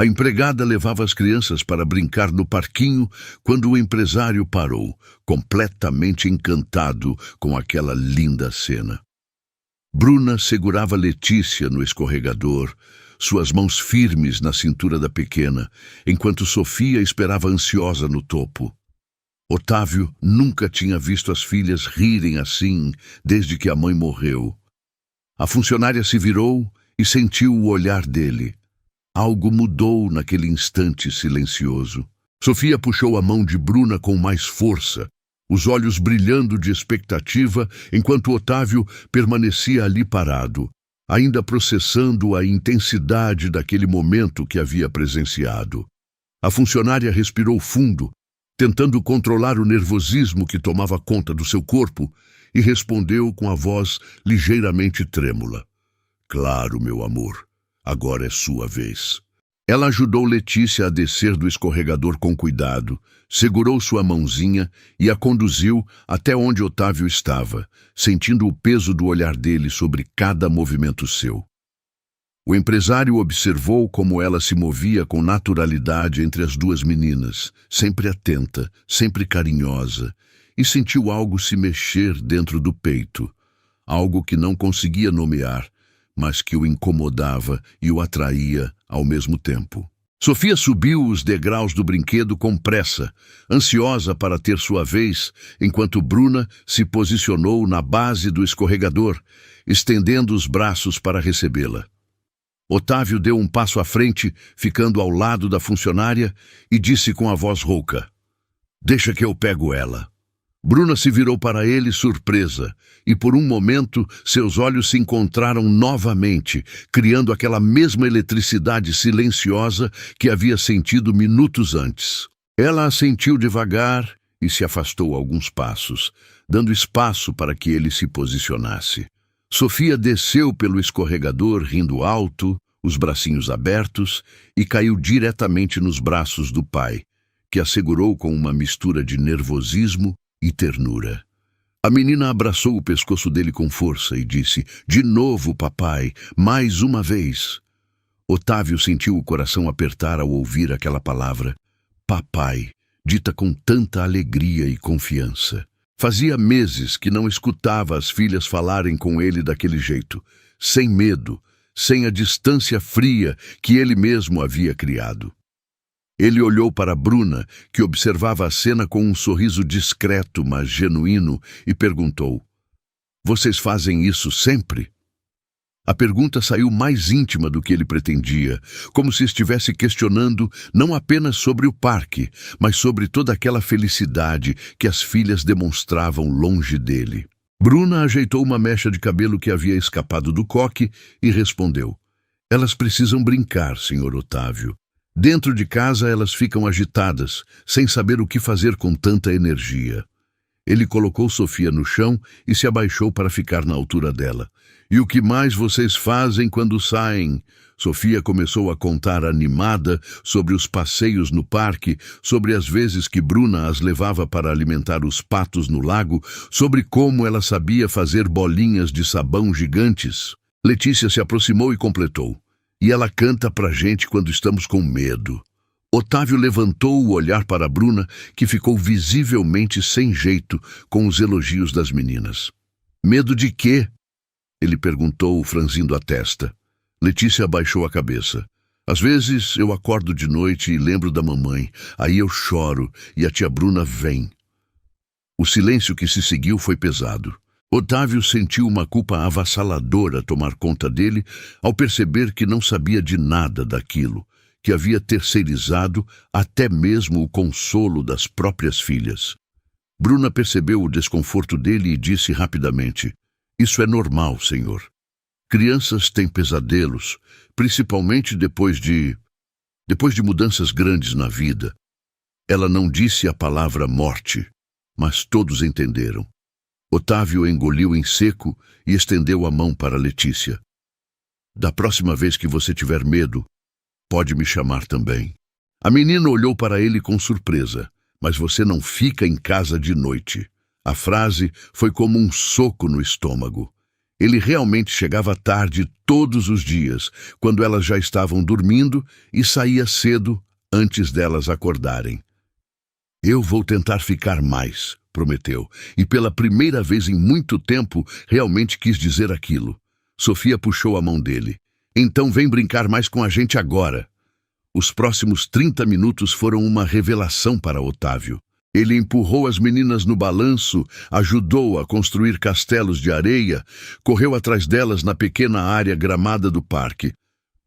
A empregada levava as crianças para brincar no parquinho quando o empresário parou, completamente encantado com aquela linda cena. Bruna segurava Letícia no escorregador, suas mãos firmes na cintura da pequena, enquanto Sofia esperava ansiosa no topo. Otávio nunca tinha visto as filhas rirem assim desde que a mãe morreu. A funcionária se virou e sentiu o olhar dele. Algo mudou naquele instante silencioso. Sofia puxou a mão de Bruna com mais força, os olhos brilhando de expectativa, enquanto Otávio permanecia ali parado, ainda processando a intensidade daquele momento que havia presenciado. A funcionária respirou fundo, tentando controlar o nervosismo que tomava conta do seu corpo, e respondeu com a voz ligeiramente trêmula: "Claro, meu amor, agora é sua vez." Ela ajudou Letícia a descer do escorregador com cuidado, segurou sua mãozinha e a conduziu até onde Otávio estava, sentindo o peso do olhar dele sobre cada movimento seu. O empresário observou como ela se movia com naturalidade entre as duas meninas, sempre atenta, sempre carinhosa, e sentiu algo se mexer dentro do peito, algo que não conseguia nomear, mas que o incomodava e o atraía ao mesmo tempo. Sofia subiu os degraus do brinquedo com pressa, ansiosa para ter sua vez, enquanto Bruna se posicionou na base do escorregador, estendendo os braços para recebê-la. Otávio deu um passo à frente, ficando ao lado da funcionária, e disse com a voz rouca: "Deixa que eu pego ela." Bruna se virou para ele surpresa, e por um momento seus olhos se encontraram novamente, criando aquela mesma eletricidade silenciosa que havia sentido minutos antes. Ela assentiu devagar e se afastou alguns passos, dando espaço para que ele se posicionasse. Sofia desceu pelo escorregador rindo alto, os bracinhos abertos, e caiu diretamente nos braços do pai, que a segurou com uma mistura de nervosismo e ternura. A menina abraçou o pescoço dele com força e disse: "De novo, papai, mais uma vez." Otávio sentiu o coração apertar ao ouvir aquela palavra, papai, dita com tanta alegria e confiança. Fazia meses que não escutava as filhas falarem com ele daquele jeito, sem medo, sem a distância fria que ele mesmo havia criado. Ele olhou para Bruna, que observava a cena com um sorriso discreto, mas genuíno, e perguntou: "Vocês fazem isso sempre?" A pergunta saiu mais íntima do que ele pretendia, como se estivesse questionando não apenas sobre o parque, mas sobre toda aquela felicidade que as filhas demonstravam longe dele. Bruna ajeitou uma mecha de cabelo que havia escapado do coque e respondeu: "Elas precisam brincar, Sr. Otávio. Dentro de casa elas ficam agitadas, sem saber o que fazer com tanta energia." Ele colocou Sofia no chão e se abaixou para ficar na altura dela. "E o que mais vocês fazem quando saem?" Sofia começou a contar animada sobre os passeios no parque, sobre as vezes que Bruna as levava para alimentar os patos no lago, sobre como ela sabia fazer bolinhas de sabão gigantes. Letícia se aproximou e completou: "E ela canta pra gente quando estamos com medo." Otávio levantou o olhar para Bruna, que ficou visivelmente sem jeito com os elogios das meninas. "Medo de quê?" ele perguntou, franzindo a testa. Letícia abaixou a cabeça. "Às vezes eu acordo de noite e lembro da mamãe, aí eu choro e a tia Bruna vem." O silêncio que se seguiu foi pesado. Otávio sentiu uma culpa avassaladora tomar conta dele ao perceber que não sabia de nada daquilo, que havia terceirizado até mesmo o consolo das próprias filhas. Bruna percebeu o desconforto dele e disse rapidamente: "Isso é normal, senhor. Crianças têm pesadelos, principalmente depois de mudanças grandes na vida." Ela não disse a palavra morte, mas todos entenderam. Otávio engoliu em seco e estendeu a mão para Letícia. "Da próxima vez que você tiver medo, pode me chamar também." A menina olhou para ele com surpresa. "Mas você não fica em casa de noite." A frase foi como um soco no estômago. Ele realmente chegava tarde todos os dias, quando elas já estavam dormindo, e saía cedo antes delas acordarem. Eu vou tentar ficar mais, prometeu, e pela primeira vez em muito tempo realmente quis dizer aquilo. Sofia puxou a mão dele. Então vem brincar mais com a gente agora. Os próximos 30 minutos foram uma revelação para Otávio. Ele empurrou as meninas no balanço, ajudou a construir castelos de areia, correu atrás delas na pequena área gramada do parque.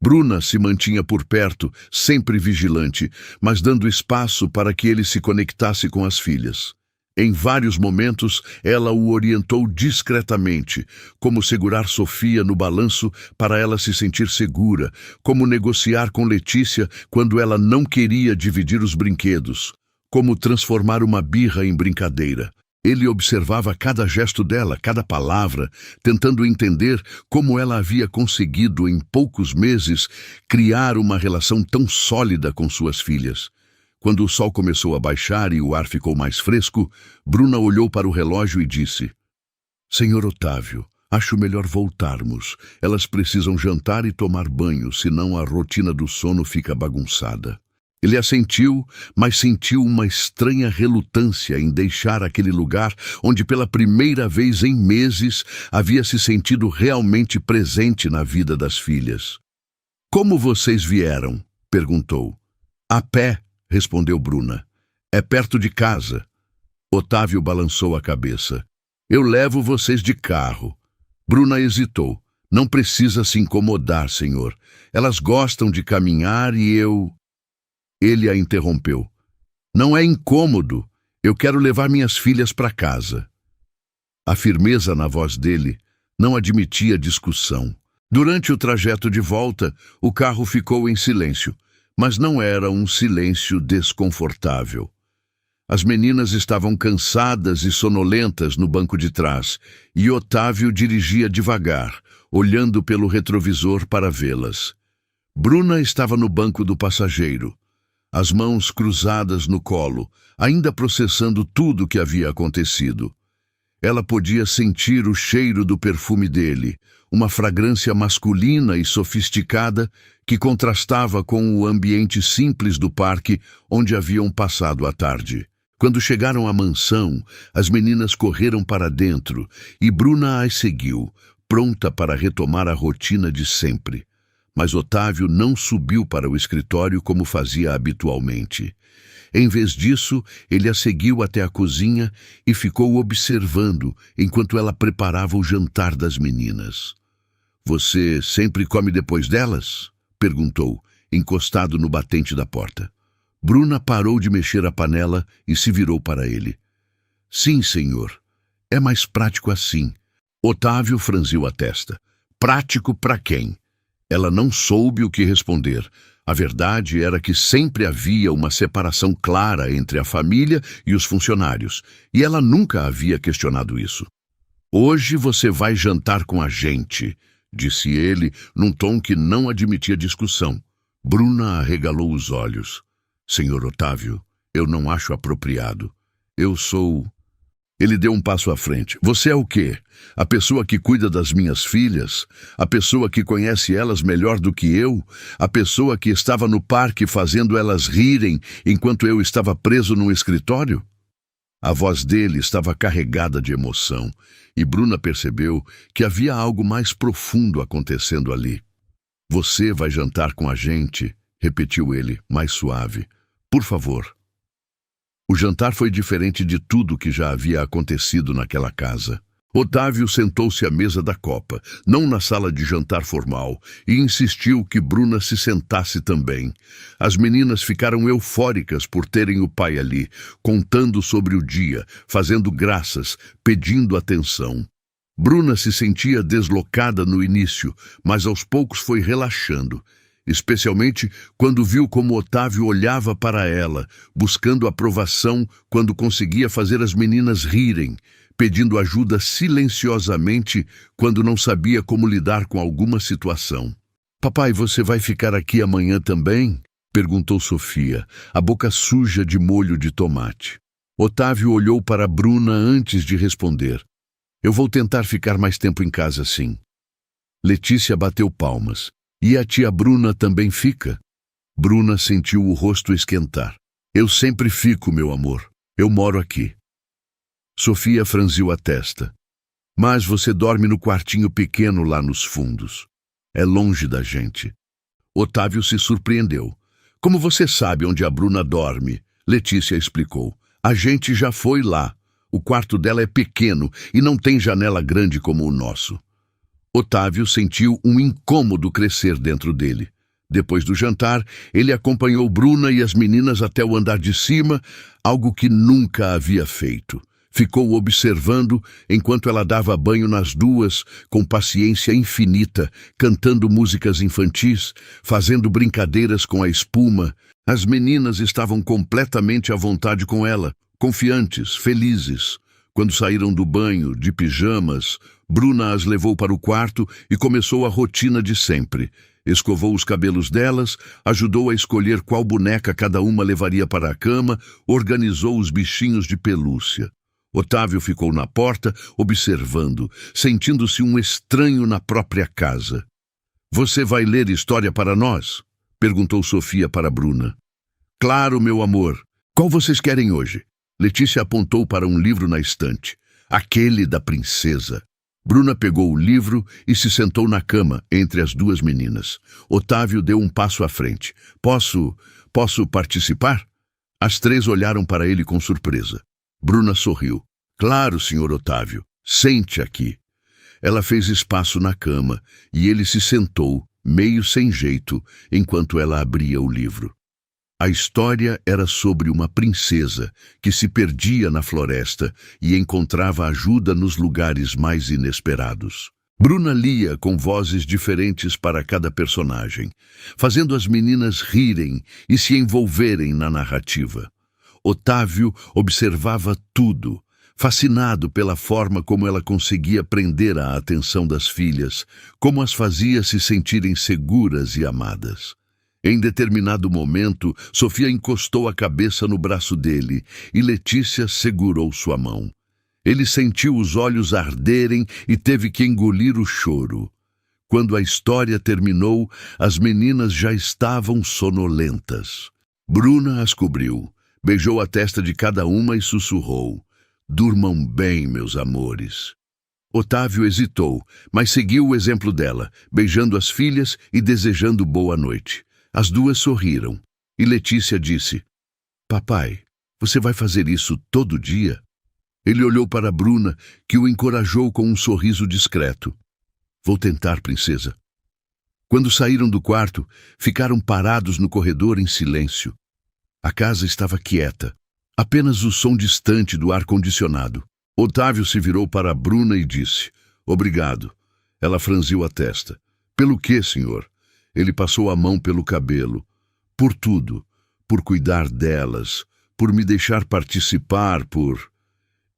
Bruna se mantinha por perto, sempre vigilante, mas dando espaço para que ele se conectasse com as filhas. Em vários momentos, ela o orientou discretamente, como segurar Sofia no balanço para ela se sentir segura, como negociar com Letícia quando ela não queria dividir os brinquedos, como transformar uma birra em brincadeira. Ele observava cada gesto dela, cada palavra, tentando entender como ela havia conseguido, em poucos meses, criar uma relação tão sólida com suas filhas. Quando o sol começou a baixar e o ar ficou mais fresco, Bruna olhou para o relógio e disse: Senhor Otávio, acho melhor voltarmos. Elas precisam jantar e tomar banho, senão a rotina do sono fica bagunçada. Ele assentiu, mas sentiu uma estranha relutância em deixar aquele lugar onde pela primeira vez em meses havia se sentido realmente presente na vida das filhas. Como vocês vieram? Perguntou. A pé, respondeu Bruna. É perto de casa. Otávio balançou a cabeça. Eu levo vocês de carro. Bruna hesitou. Não precisa se incomodar, senhor. Elas gostam de caminhar e eu... Ele a interrompeu. Não é incômodo. Eu quero levar minhas filhas para casa. A firmeza na voz dele não admitia discussão. Durante o trajeto de volta, o carro ficou em silêncio, mas não era um silêncio desconfortável. As meninas estavam cansadas e sonolentas no banco de trás, e Otávio dirigia devagar, olhando pelo retrovisor para vê-las. Bruna estava no banco do passageiro, as mãos cruzadas no colo, ainda processando tudo o que havia acontecido. Ela podia sentir o cheiro do perfume dele, uma fragrância masculina e sofisticada que contrastava com o ambiente simples do parque onde haviam passado a tarde. Quando chegaram à mansão, as meninas correram para dentro e Bruna as seguiu, pronta para retomar a rotina de sempre. Mas Otávio não subiu para o escritório como fazia habitualmente. Em vez disso, ele a seguiu até a cozinha e ficou observando enquanto ela preparava o jantar das meninas. Você sempre come depois delas? Perguntou, encostado no batente da porta. Bruna parou de mexer a panela e se virou para ele. Sim, senhor. É mais prático assim. Otávio franziu a testa. Prático para quem? Ela não soube o que responder. A verdade era que sempre havia uma separação clara entre a família e os funcionários, e ela nunca havia questionado isso. Hoje você vai jantar com a gente, disse ele, num tom que não admitia discussão. Bruna arregalou os olhos. Senhor Otávio, eu não acho apropriado. Eu sou... Ele deu um passo à frente. Você é o quê? A pessoa que cuida das minhas filhas? A pessoa que conhece elas melhor do que eu? A pessoa que estava no parque fazendo elas rirem enquanto eu estava preso num escritório? A voz dele estava carregada de emoção, e Bruna percebeu que havia algo mais profundo acontecendo ali. Você vai jantar com a gente? Repetiu ele, mais suave. Por favor. O jantar foi diferente de tudo que já havia acontecido naquela casa. Otávio sentou-se à mesa da copa, não na sala de jantar formal, e insistiu que Bruna se sentasse também. As meninas ficaram eufóricas por terem o pai ali, contando sobre o dia, fazendo graças, pedindo atenção. Bruna se sentia deslocada no início, mas aos poucos foi relaxando. Especialmente quando viu como Otávio olhava para ela, buscando aprovação quando conseguia fazer as meninas rirem, pedindo ajuda silenciosamente quando não sabia como lidar com alguma situação. Papai, você vai ficar aqui amanhã também? Perguntou Sofia, a boca suja de molho de tomate. Otávio olhou para Bruna antes de responder. Eu vou tentar ficar mais tempo em casa, sim. Letícia bateu palmas. E a tia Bruna também fica? Bruna sentiu o rosto esquentar. Eu sempre fico, meu amor. Eu moro aqui. Sofia franziu a testa. Mas você dorme no quartinho pequeno lá nos fundos. É longe da gente. Otávio se surpreendeu. Como você sabe onde a Bruna dorme? Letícia explicou. A gente já foi lá. O quarto dela é pequeno e não tem janela grande como o nosso. Otávio sentiu um incômodo crescer dentro dele. Depois do jantar, ele acompanhou Bruna e as meninas até o andar de cima, algo que nunca havia feito. Ficou observando enquanto ela dava banho nas duas, com paciência infinita, cantando músicas infantis, fazendo brincadeiras com a espuma. As meninas estavam completamente à vontade com ela, confiantes, felizes. Quando saíram do banho, de pijamas, Bruna as levou para o quarto e começou a rotina de sempre. Escovou os cabelos delas, ajudou a escolher qual boneca cada uma levaria para a cama, organizou os bichinhos de pelúcia. Otávio ficou na porta, observando, sentindo-se um estranho na própria casa. Você vai ler história para nós? Perguntou Sofia para Bruna. Claro, meu amor. Qual vocês querem hoje? Letícia apontou para um livro na estante. Aquele da princesa. Bruna pegou o livro e se sentou na cama, entre as duas meninas. Otávio deu um passo à frente. Posso participar? As três olharam para ele com surpresa. Bruna sorriu. Claro, senhor Otávio. Sente aqui. Ela fez espaço na cama e ele se sentou, meio sem jeito, enquanto ela abria o livro. A história era sobre uma princesa que se perdia na floresta e encontrava ajuda nos lugares mais inesperados. Bruna lia com vozes diferentes para cada personagem, fazendo as meninas rirem e se envolverem na narrativa. Otávio observava tudo, fascinado pela forma como ela conseguia prender a atenção das filhas, como as fazia se sentirem seguras e amadas. Em determinado momento, Sofia encostou a cabeça no braço dele e Letícia segurou sua mão. Ele sentiu os olhos arderem e teve que engolir o choro. Quando a história terminou, as meninas já estavam sonolentas. Bruna as cobriu, beijou a testa de cada uma e sussurrou: Durmam bem, meus amores. Otávio hesitou, mas seguiu o exemplo dela, beijando as filhas e desejando boa noite. As duas sorriram, e Letícia disse: Papai, você vai fazer isso todo dia? Ele olhou para Bruna, que o encorajou com um sorriso discreto. Vou tentar, princesa. Quando saíram do quarto, ficaram parados no corredor em silêncio. A casa estava quieta, apenas o som distante do ar-condicionado. Otávio se virou para Bruna e disse: Obrigado. Ela franziu a testa. Pelo quê, senhor? Ele passou a mão pelo cabelo. Por tudo. Por cuidar delas. Por me deixar participar, por...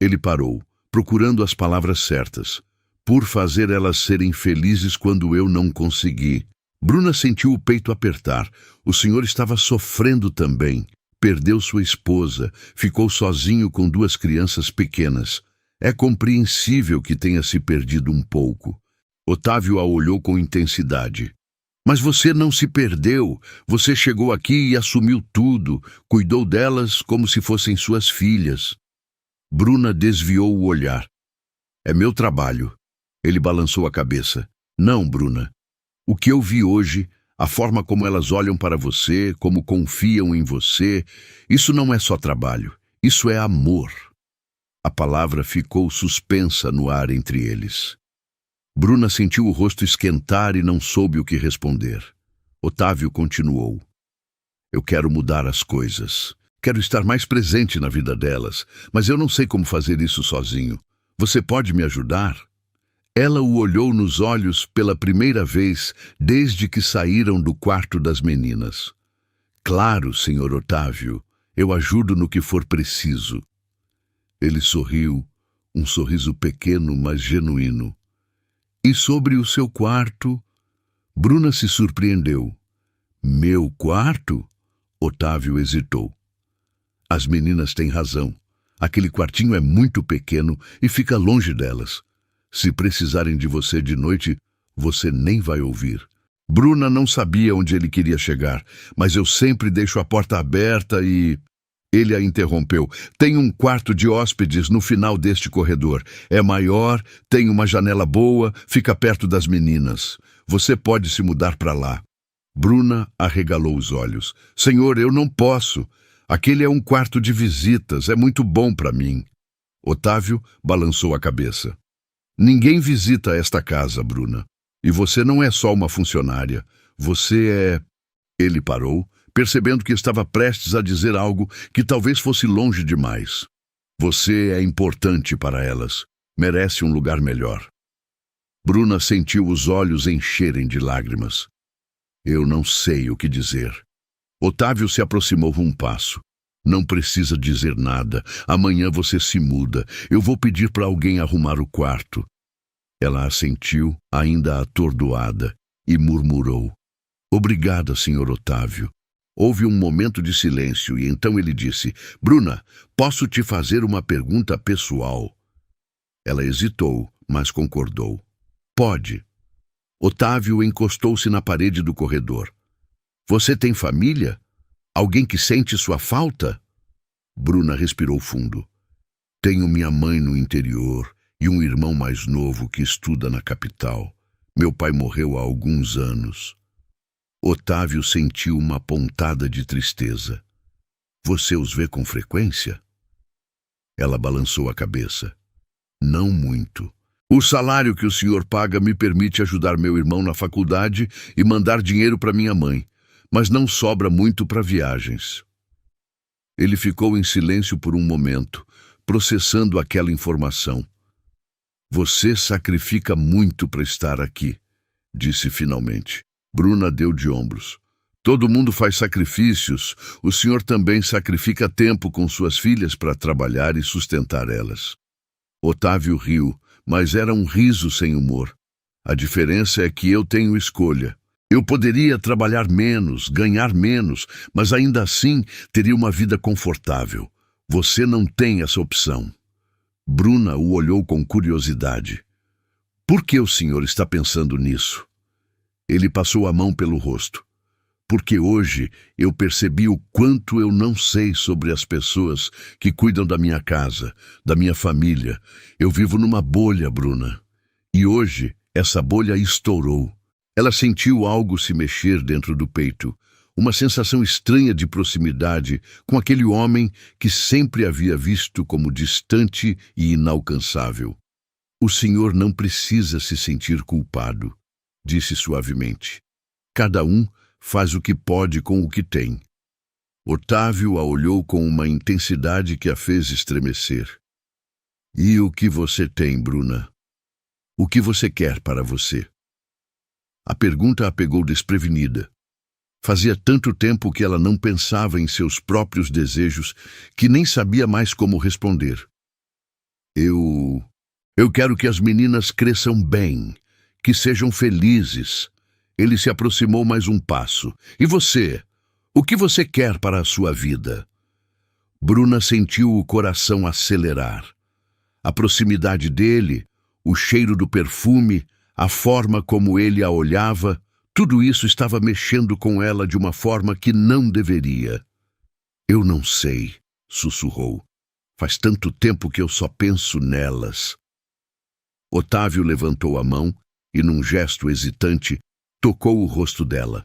Ele parou, procurando as palavras certas. Por fazer elas serem felizes quando eu não consegui. Bruna sentiu o peito apertar. O senhor estava sofrendo também. Perdeu sua esposa. Ficou sozinho com duas crianças pequenas. É compreensível que tenha se perdido um pouco. Otávio a olhou com intensidade. Mas você não se perdeu. Você chegou aqui e assumiu tudo. Cuidou delas como se fossem suas filhas. Bruna desviou o olhar. É meu trabalho. Ele balançou a cabeça. Não, Bruna. O que eu vi hoje, a forma como elas olham para você, como confiam em você, isso não é só trabalho. Isso é amor. A palavra ficou suspensa no ar entre eles. Bruna sentiu o rosto esquentar e não soube o que responder. Otávio continuou. Eu quero mudar as coisas. Quero estar mais presente na vida delas, mas eu não sei como fazer isso sozinho. Você pode me ajudar? Ela o olhou nos olhos pela primeira vez desde que saíram do quarto das meninas. Claro, senhor Otávio, eu ajudo no que for preciso. Ele sorriu, um sorriso pequeno, mas genuíno. E sobre o seu quarto? Bruna se surpreendeu. Meu quarto? Otávio hesitou. As meninas têm razão. Aquele quartinho é muito pequeno e fica longe delas. Se precisarem de você de noite, você nem vai ouvir. Bruna não sabia onde ele queria chegar, mas eu sempre deixo a porta aberta e... Ele a interrompeu. Tem um quarto de hóspedes no final deste corredor. É maior, tem uma janela boa, fica perto das meninas. Você pode se mudar para lá. Bruna arregalou os olhos. Senhor, eu não posso. Aquele é um quarto de visitas, é muito bom para mim. Otávio balançou a cabeça. Ninguém visita esta casa, Bruna. E você não é só uma funcionária. Você é... Ele parou, percebendo que estava prestes a dizer algo que talvez fosse longe demais. Você é importante para elas. Merece um lugar melhor. Bruna sentiu os olhos encherem de lágrimas. Eu não sei o que dizer. Otávio se aproximou um passo. Não precisa dizer nada. Amanhã você se muda. Eu vou pedir para alguém arrumar o quarto. Ela assentiu, ainda atordoada, e murmurou. Obrigada, Sr. Otávio. Houve um momento de silêncio e então ele disse, Bruna, posso te fazer uma pergunta pessoal? Ela hesitou, mas concordou. Pode. Otávio encostou-se na parede do corredor. Você tem família? Alguém que sente sua falta? Bruna respirou fundo. Tenho minha mãe no interior e um irmão mais novo que estuda na capital. Meu pai morreu há alguns anos. Otávio sentiu uma pontada de tristeza. Você os vê com frequência? Ela balançou a cabeça. Não muito. O salário que o senhor paga me permite ajudar meu irmão na faculdade e mandar dinheiro para minha mãe, mas não sobra muito para viagens. Ele ficou em silêncio por um momento, processando aquela informação. Você sacrifica muito para estar aqui, disse finalmente. Bruna deu de ombros. Todo mundo faz sacrifícios. O senhor também sacrifica tempo com suas filhas para trabalhar e sustentar elas. Otávio riu, mas era um riso sem humor. A diferença é que eu tenho escolha. Eu poderia trabalhar menos, ganhar menos, mas ainda assim teria uma vida confortável. Você não tem essa opção. Bruna o olhou com curiosidade. Por que o senhor está pensando nisso? Ele passou a mão pelo rosto. Porque hoje eu percebi o quanto eu não sei sobre as pessoas que cuidam da minha casa, da minha família. Eu vivo numa bolha, Bruna. E hoje essa bolha estourou. Ela sentiu algo se mexer dentro do peito, uma sensação estranha de proximidade com aquele homem que sempre havia visto como distante e inalcançável. O senhor não precisa se sentir culpado, disse suavemente. Cada um faz o que pode com o que tem. Otávio a olhou com uma intensidade que a fez estremecer. E o que você tem, Bruna? O que você quer para você? A pergunta a pegou desprevenida. Fazia tanto tempo que ela não pensava em seus próprios desejos que nem sabia mais como responder. Eu quero que as meninas cresçam bem, que sejam felizes. Ele se aproximou mais um passo. E você? O que você quer para a sua vida? Bruna sentiu o coração acelerar. A proximidade dele, o cheiro do perfume, a forma como ele a olhava, tudo isso estava mexendo com ela de uma forma que não deveria. Eu não sei, sussurrou. Faz tanto tempo que eu só penso nelas. Otávio levantou a mão e, num gesto hesitante, tocou o rosto dela.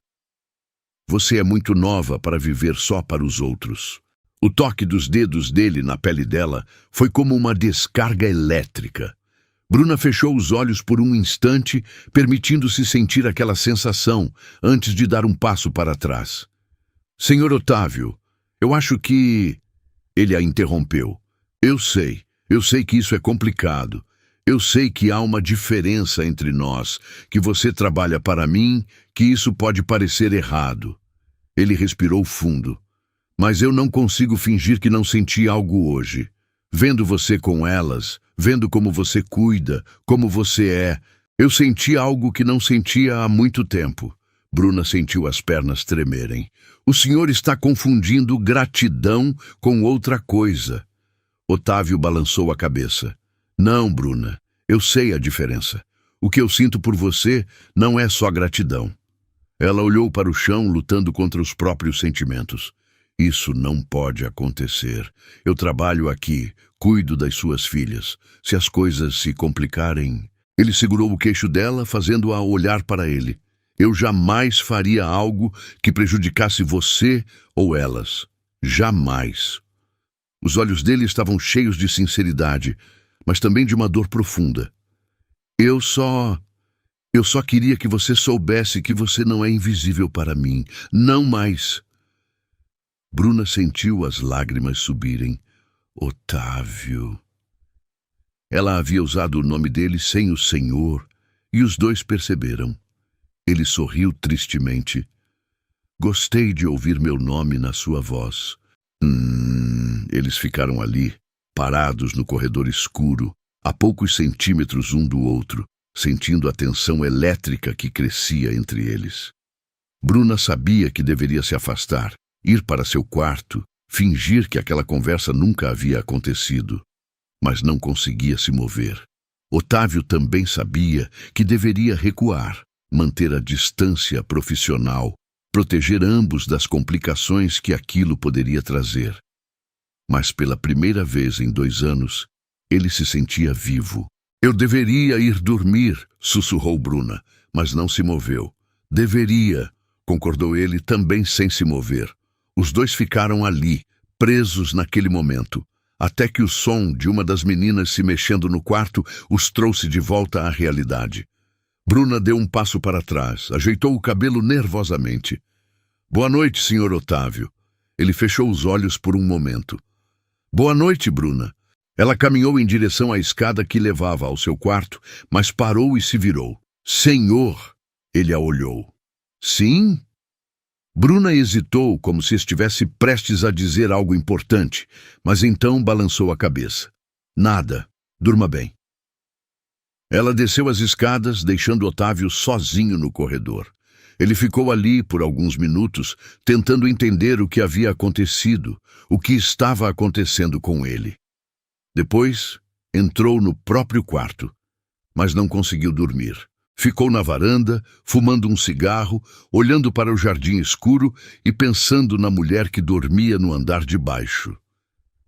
Você é muito nova para viver só para os outros. O toque dos dedos dele na pele dela foi como uma descarga elétrica. Bruna fechou os olhos por um instante, permitindo-se sentir aquela sensação antes de dar um passo para trás. Senhor Otávio, eu acho que... Ele a interrompeu. Eu sei que isso é complicado. Eu sei que há uma diferença entre nós, que você trabalha para mim, que isso pode parecer errado. Ele respirou fundo. Mas eu não consigo fingir que não senti algo hoje. Vendo você com elas, vendo como você cuida, como você é, eu senti algo que não sentia há muito tempo. Bruna sentiu as pernas tremerem. O senhor está confundindo gratidão com outra coisa. Otávio balançou a cabeça. Não, Bruna, Eu sei a diferença. O que eu sinto por você não é só gratidão. Ela olhou para o chão, lutando contra os próprios sentimentos. Isso não pode acontecer. Eu trabalho aqui, cuido das suas filhas. Se as coisas se complicarem... Ele segurou o queixo dela, fazendo-a olhar para ele. Eu jamais faria algo que prejudicasse você ou elas. Jamais. Os olhos dele estavam cheios de sinceridade, mas também de uma dor profunda. Eu só queria que você soubesse que você não é invisível para mim. Não mais. Bruna sentiu as lágrimas subirem. Otávio. Ela havia usado o nome dele sem o Senhor, e os dois perceberam. Ele sorriu tristemente. Gostei de ouvir meu nome na sua voz. Eles ficaram ali, parados no corredor escuro, a poucos centímetros um do outro, sentindo a tensão elétrica que crescia entre eles. Bruna sabia que deveria se afastar, ir para seu quarto, fingir que aquela conversa nunca havia acontecido, mas não conseguia se mover. Otávio também sabia que deveria recuar, manter a distância profissional, proteger ambos das complicações que aquilo poderia trazer. Mas pela primeira vez em 2 anos, ele se sentia vivo. Eu deveria ir dormir, sussurrou Bruna, mas não se moveu. Deveria, concordou ele, também sem se mover. Os dois ficaram ali, presos naquele momento, até que o som de uma das meninas se mexendo no quarto os trouxe de volta à realidade. Bruna deu um passo para trás, ajeitou o cabelo nervosamente. Boa noite, Sr. Otávio. Ele fechou os olhos por um momento. Boa noite, Bruna. Ela caminhou em direção à escada que levava ao seu quarto, mas parou e se virou. Senhor! Ele a olhou. Sim? Bruna hesitou, como se estivesse prestes a dizer algo importante, mas então balançou a cabeça. Nada. Durma bem. Ela desceu as escadas, deixando Otávio sozinho no corredor. Ele ficou ali por alguns minutos, tentando entender o que havia acontecido, o que estava acontecendo com ele. Depois, entrou no próprio quarto, mas não conseguiu dormir. Ficou na varanda, fumando um cigarro, olhando para o jardim escuro e pensando na mulher que dormia no andar de baixo.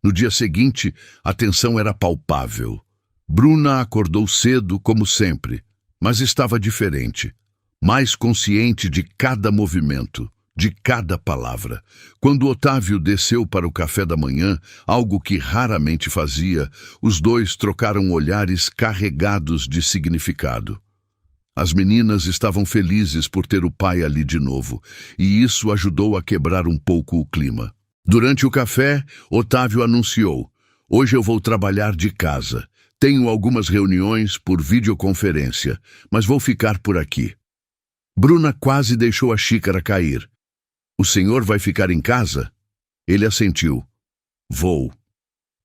No dia seguinte, a tensão era palpável. Bruna acordou cedo, como sempre, mas estava diferente, mais consciente de cada movimento, de cada palavra. Quando Otávio desceu para o café da manhã, algo que raramente fazia, os dois trocaram olhares carregados de significado. As meninas estavam felizes por ter o pai ali de novo, e isso ajudou a quebrar um pouco o clima. Durante o café, Otávio anunciou: hoje eu vou trabalhar de casa. Tenho algumas reuniões por videoconferência, mas vou ficar por aqui. Bruna quase deixou a xícara cair. O senhor vai ficar em casa? Ele assentiu. Vou.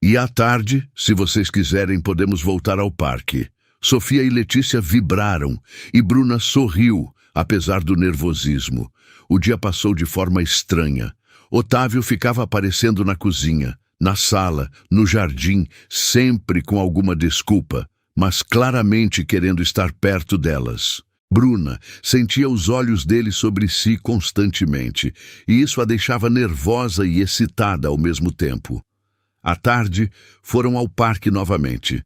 E à tarde, se vocês quiserem, podemos voltar ao parque. Sofia e Letícia vibraram, e Bruna sorriu, apesar do nervosismo. O dia passou de forma estranha. Otávio ficava aparecendo na cozinha, na sala, no jardim, sempre com alguma desculpa, mas claramente querendo estar perto delas. Bruna sentia os olhos dele sobre si constantemente, e isso a deixava nervosa e excitada ao mesmo tempo. À tarde, foram ao parque novamente.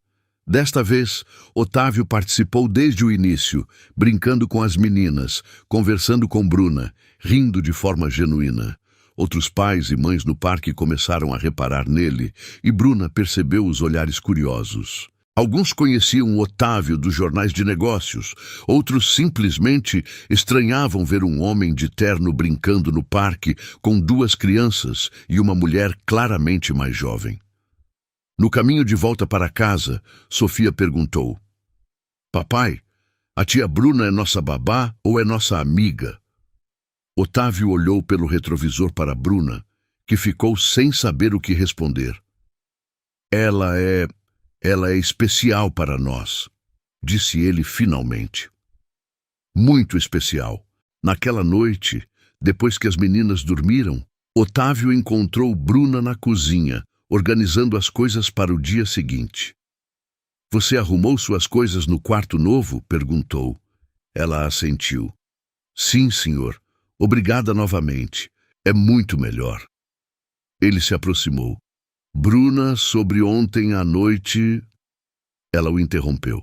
Desta vez, Otávio participou desde o início, brincando com as meninas, conversando com Bruna, rindo de forma genuína. Outros pais e mães no parque começaram a reparar nele, e Bruna percebeu os olhares curiosos. Alguns conheciam Otávio dos jornais de negócios, outros simplesmente estranhavam ver um homem de terno brincando no parque com 2 crianças e uma mulher claramente mais jovem. No caminho de volta para casa, Sofia perguntou: Papai, a tia Bruna é nossa babá ou é nossa amiga? Otávio olhou pelo retrovisor para Bruna, que ficou sem saber o que responder. Ela é especial para nós, disse ele finalmente. Muito especial. Naquela noite, depois que as meninas dormiram, Otávio encontrou Bruna na cozinha, organizando as coisas para o dia seguinte. Você arrumou suas coisas no quarto novo? Perguntou. Ela assentiu. Sim, senhor. Obrigada novamente. É muito melhor. Ele se aproximou. Bruna, sobre ontem à noite... Ela o interrompeu.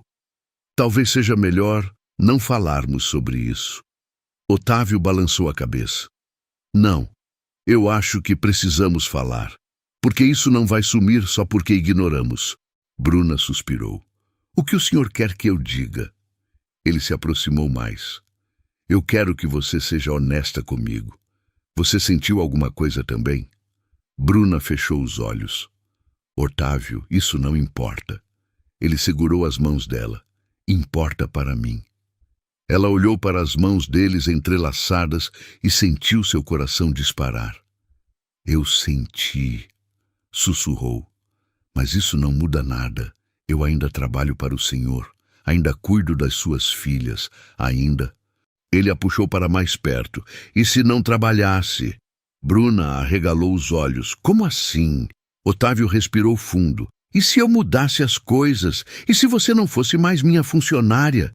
Talvez seja melhor não falarmos sobre isso. Otávio balançou a cabeça. Não, eu acho que precisamos falar, porque isso não vai sumir só porque ignoramos. Bruna suspirou. O que o senhor quer que eu diga? Ele se aproximou mais. Eu quero que você seja honesta comigo. Você sentiu alguma coisa também? Bruna fechou os olhos. Otávio, isso não importa. Ele segurou as mãos dela. Importa para mim. Ela olhou para as mãos deles entrelaçadas e sentiu seu coração disparar. Eu senti, sussurrou. Mas isso não muda nada. Eu ainda trabalho para o Senhor. Ainda cuido das suas filhas. Ainda. Ele a puxou para mais perto. E se não trabalhasse? Bruna arregalou os olhos. Como assim? Otávio respirou fundo. E se eu mudasse as coisas? E se você não fosse mais minha funcionária?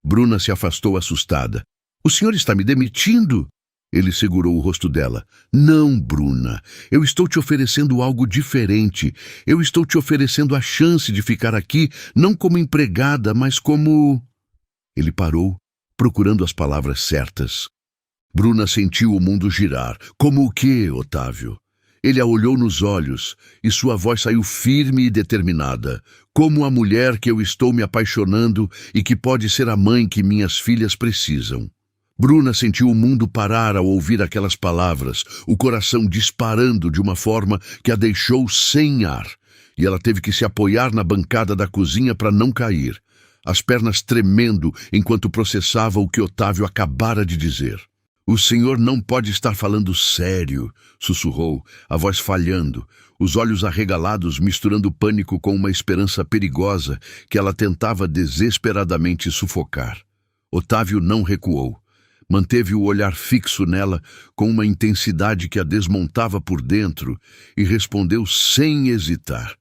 Bruna se afastou assustada. O senhor está me demitindo? Ele segurou o rosto dela. Não, Bruna. Eu estou te oferecendo algo diferente. Eu estou te oferecendo a chance de ficar aqui, não como empregada, mas como... Ele parou, procurando as palavras certas. Bruna sentiu o mundo girar. Como o quê, Otávio? Ele a olhou nos olhos, e sua voz saiu firme e determinada, como a mulher que eu estou me apaixonando e que pode ser a mãe que minhas filhas precisam. Bruna sentiu o mundo parar ao ouvir aquelas palavras, o coração disparando de uma forma que a deixou sem ar, e ela teve que se apoiar na bancada da cozinha para não cair, as pernas tremendo enquanto processava o que Otávio acabara de dizer. O senhor não pode estar falando sério, sussurrou, a voz falhando, os olhos arregalados misturando pânico com uma esperança perigosa que ela tentava desesperadamente sufocar. Otávio não recuou. Manteve o olhar fixo nela com uma intensidade que a desmontava por dentro e respondeu sem hesitar.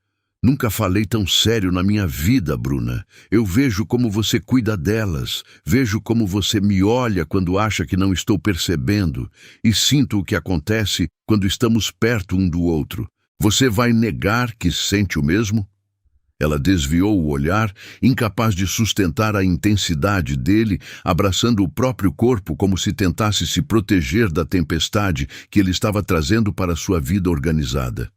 Nunca falei tão sério na minha vida, Bruna. Eu vejo como você cuida delas, vejo como você me olha quando acha que não estou percebendo e sinto o que acontece quando estamos perto um do outro. Você vai negar que sente o mesmo? Ela desviou o olhar, incapaz de sustentar a intensidade dele, abraçando o próprio corpo como se tentasse se proteger da tempestade que ele estava trazendo para sua vida organizada.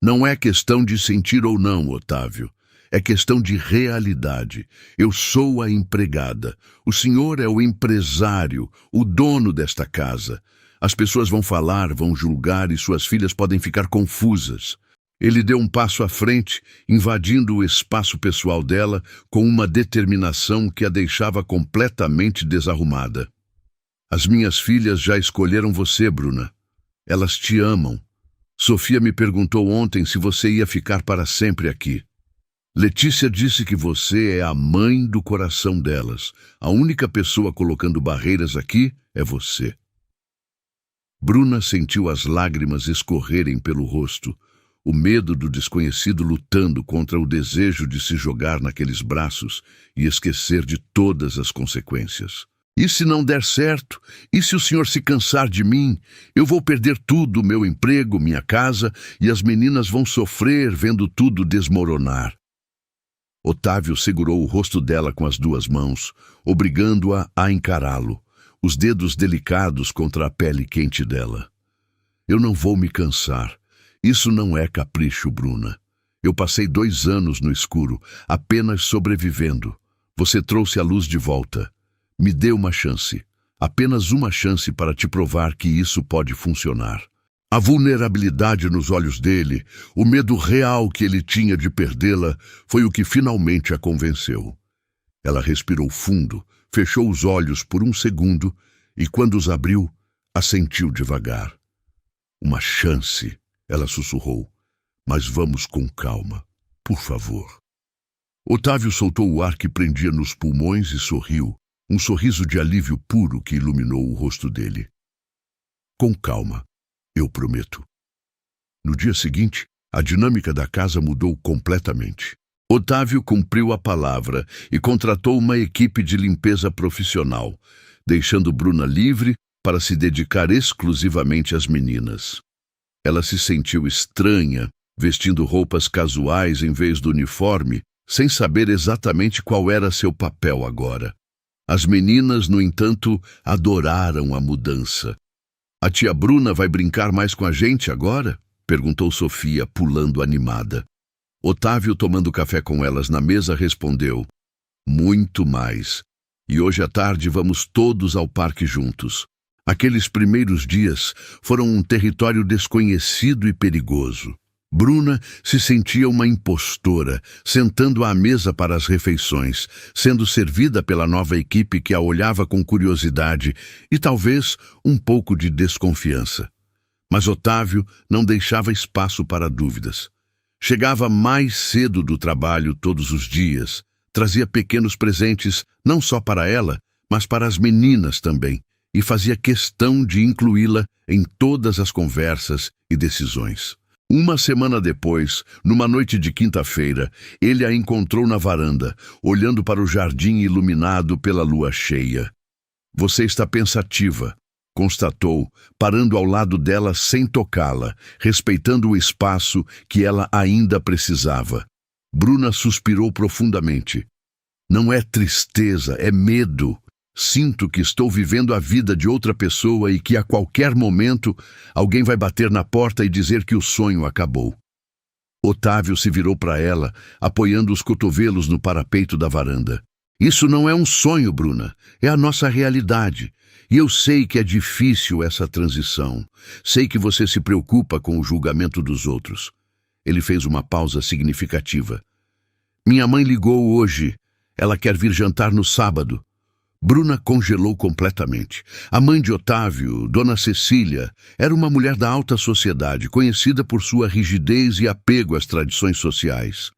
Não é questão de sentir ou não, Otávio. É questão de realidade. Eu sou a empregada. O senhor é o empresário, o dono desta casa. As pessoas vão falar, vão julgar e suas filhas podem ficar confusas. Ele deu um passo à frente, invadindo o espaço pessoal dela com uma determinação que a deixava completamente desarrumada. As minhas filhas já escolheram você, Bruna. Elas te amam. Sofia me perguntou ontem se você ia ficar para sempre aqui. Letícia disse que você é a mãe do coração delas. A única pessoa colocando barreiras aqui é você. Bruna sentiu as lágrimas escorrerem pelo rosto, o medo do desconhecido lutando contra o desejo de se jogar naqueles braços e esquecer de todas as consequências. E se não der certo? E se o senhor se cansar de mim? Eu vou perder tudo, meu emprego, minha casa, e as meninas vão sofrer vendo tudo desmoronar. Otávio segurou o rosto dela com as duas mãos, obrigando-a a encará-lo, os dedos delicados contra a pele quente dela. Eu não vou me cansar. Isso não é capricho, Bruna. Eu passei 2 anos no escuro, apenas sobrevivendo. Você trouxe a luz de volta. Me dê uma chance, apenas uma chance para te provar que isso pode funcionar. A vulnerabilidade nos olhos dele, o medo real que ele tinha de perdê-la, foi o que finalmente a convenceu. Ela respirou fundo, fechou os olhos por um segundo e, quando os abriu, assentiu devagar. Uma chance, ela sussurrou, mas vamos com calma, por favor. Otávio soltou o ar que prendia nos pulmões e sorriu. Um sorriso de alívio puro que iluminou o rosto dele. Com calma, eu prometo. No dia seguinte, a dinâmica da casa mudou completamente. Otávio cumpriu a palavra e contratou uma equipe de limpeza profissional, deixando Bruna livre para se dedicar exclusivamente às meninas. Ela se sentiu estranha, vestindo roupas casuais em vez do uniforme, sem saber exatamente qual era seu papel agora. As meninas, no entanto, adoraram a mudança. "A tia Bruna vai brincar mais com a gente agora?" perguntou Sofia, pulando animada. Otávio, tomando café com elas na mesa, respondeu: "Muito mais. E hoje à tarde vamos todos ao parque juntos." Aqueles primeiros dias foram um território desconhecido e perigoso. Bruna se sentia uma impostora, sentando à mesa para as refeições, sendo servida pela nova equipe que a olhava com curiosidade e talvez um pouco de desconfiança. Mas Otávio não deixava espaço para dúvidas. Chegava mais cedo do trabalho todos os dias, trazia pequenos presentes não só para ela, mas para as meninas também, e fazia questão de incluí-la em todas as conversas e decisões. Uma semana depois, numa noite de quinta-feira, ele a encontrou na varanda, olhando para o jardim iluminado pela lua cheia. "Você está pensativa", constatou, parando ao lado dela sem tocá-la, respeitando o espaço que ela ainda precisava. Bruna suspirou profundamente. "Não é tristeza, é medo. Sinto que estou vivendo a vida de outra pessoa e que a qualquer momento alguém vai bater na porta e dizer que o sonho acabou." Otávio se virou para ela, apoiando os cotovelos no parapeito da varanda. "Isso não é um sonho, Bruna. É a nossa realidade. E eu sei que é difícil essa transição. Sei que você se preocupa com o julgamento dos outros." Ele fez uma pausa significativa. "Minha mãe ligou hoje. Ela quer vir jantar no sábado." Bruna congelou completamente. A mãe de Otávio, Dona Cecília, era uma mulher da alta sociedade, conhecida por sua rigidez e apego às tradições sociais.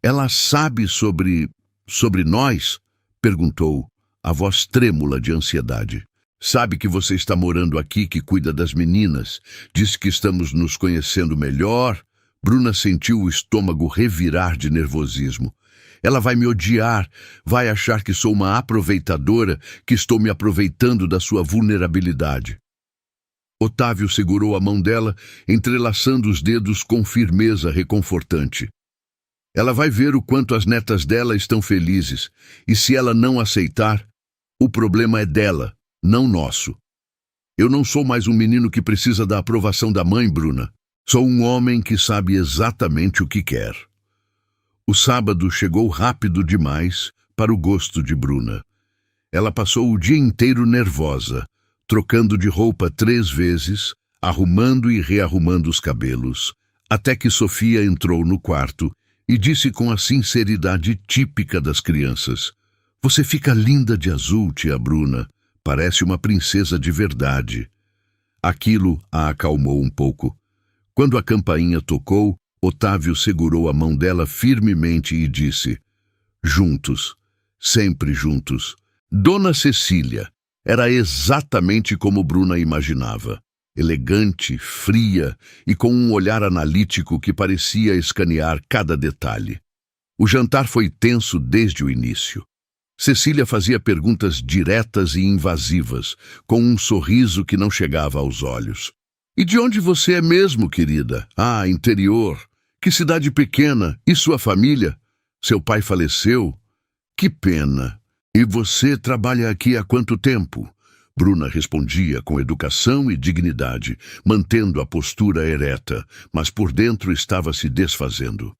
"Ela sabe sobre nós?" perguntou, a voz trêmula de ansiedade. "Sabe que você está morando aqui, que cuida das meninas. Disse que estamos nos conhecendo melhor." Bruna sentiu o estômago revirar de nervosismo. "Ela vai me odiar, vai achar que sou uma aproveitadora, que estou me aproveitando da sua vulnerabilidade." Otávio segurou a mão dela, entrelaçando os dedos com firmeza reconfortante. "Ela vai ver o quanto as netas dela estão felizes, e se ela não aceitar, o problema é dela, não nosso. Eu não sou mais um menino que precisa da aprovação da mãe, Bruna. Sou um homem que sabe exatamente o que quer." O sábado chegou rápido demais para o gosto de Bruna. Ela passou o dia inteiro nervosa, trocando de roupa 3 vezes, arrumando e rearrumando os cabelos, até que Sofia entrou no quarto e disse com a sinceridade típica das crianças: "Você fica linda de azul, tia Bruna. Parece uma princesa de verdade." Aquilo a acalmou um pouco. Quando a campainha tocou, Otávio segurou a mão dela firmemente e disse: "Juntos, sempre juntos." Dona Cecília era exatamente como Bruna imaginava. Elegante, fria e com um olhar analítico que parecia escanear cada detalhe. O jantar foi tenso desde o início. Cecília fazia perguntas diretas e invasivas, com um sorriso que não chegava aos olhos. "E de onde você é mesmo, querida?" "Ah, interior. Que cidade pequena. E sua família? Seu pai faleceu? Que pena. E você trabalha aqui há quanto tempo?" Bruna respondia com educação e dignidade, mantendo a postura ereta, mas por dentro estava se desfazendo.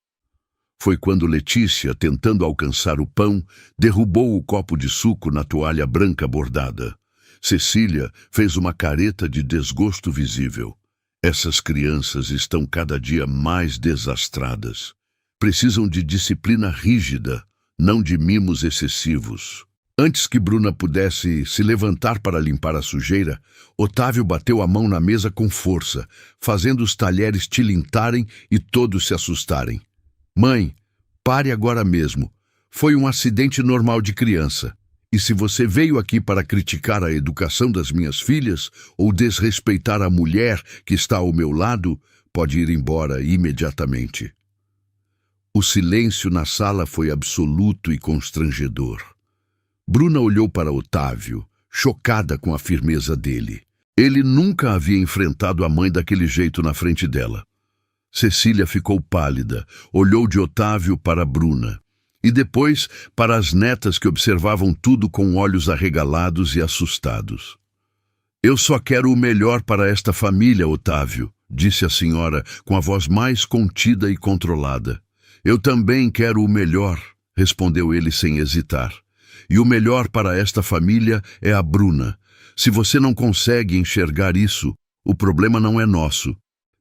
Foi quando Letícia, tentando alcançar o pão, derrubou o copo de suco na toalha branca bordada. Cecília fez uma careta de desgosto visível. "Essas crianças estão cada dia mais desastradas. Precisam de disciplina rígida, não de mimos excessivos." Antes que Bruna pudesse se levantar para limpar a sujeira, Otávio bateu a mão na mesa com força, fazendo os talheres tilintarem e todos se assustarem. "Mãe, pare agora mesmo. Foi um acidente normal de criança. E se você veio aqui para criticar a educação das minhas filhas ou desrespeitar a mulher que está ao meu lado, pode ir embora imediatamente." O silêncio na sala foi absoluto e constrangedor. Bruna olhou para Otávio, chocada com a firmeza dele. Ele nunca havia enfrentado a mãe daquele jeito na frente dela. Cecília ficou pálida, olhou de Otávio para Bruna e depois para as netas que observavam tudo com olhos arregalados e assustados. Eu só quero o melhor para esta família, Otávio, disse a senhora com a voz mais contida e controlada. Eu também quero o melhor, respondeu ele sem hesitar. E o melhor para esta família é a Bruna. Se você não consegue enxergar isso, o problema não é nosso.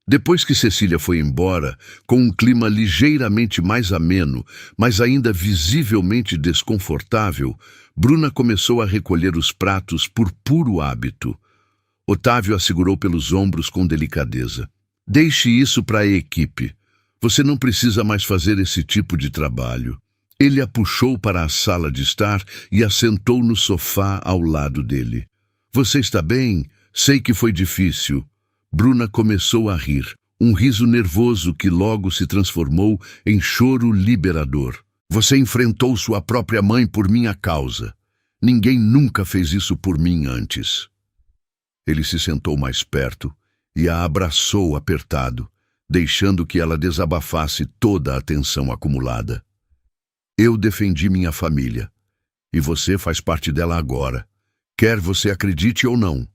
Depois que Cecília foi embora, com um clima ligeiramente mais ameno, mas ainda visivelmente desconfortável, Bruna começou a recolher os pratos por puro hábito. Otávio a segurou pelos ombros com delicadeza. Deixe isso para a equipe. Você não precisa mais fazer esse tipo de trabalho. Ele a puxou para a sala de estar e a sentou no sofá ao lado dele. Você está bem? Sei que foi difícil. Bruna começou a rir, um riso nervoso que logo se transformou em choro liberador. Você enfrentou sua própria mãe por minha causa. Ninguém nunca fez isso por mim antes. Ele se sentou mais perto e a abraçou apertado, deixando que ela desabafasse toda a tensão acumulada. Eu defendi minha família, e você faz parte dela agora, quer você acredite ou não.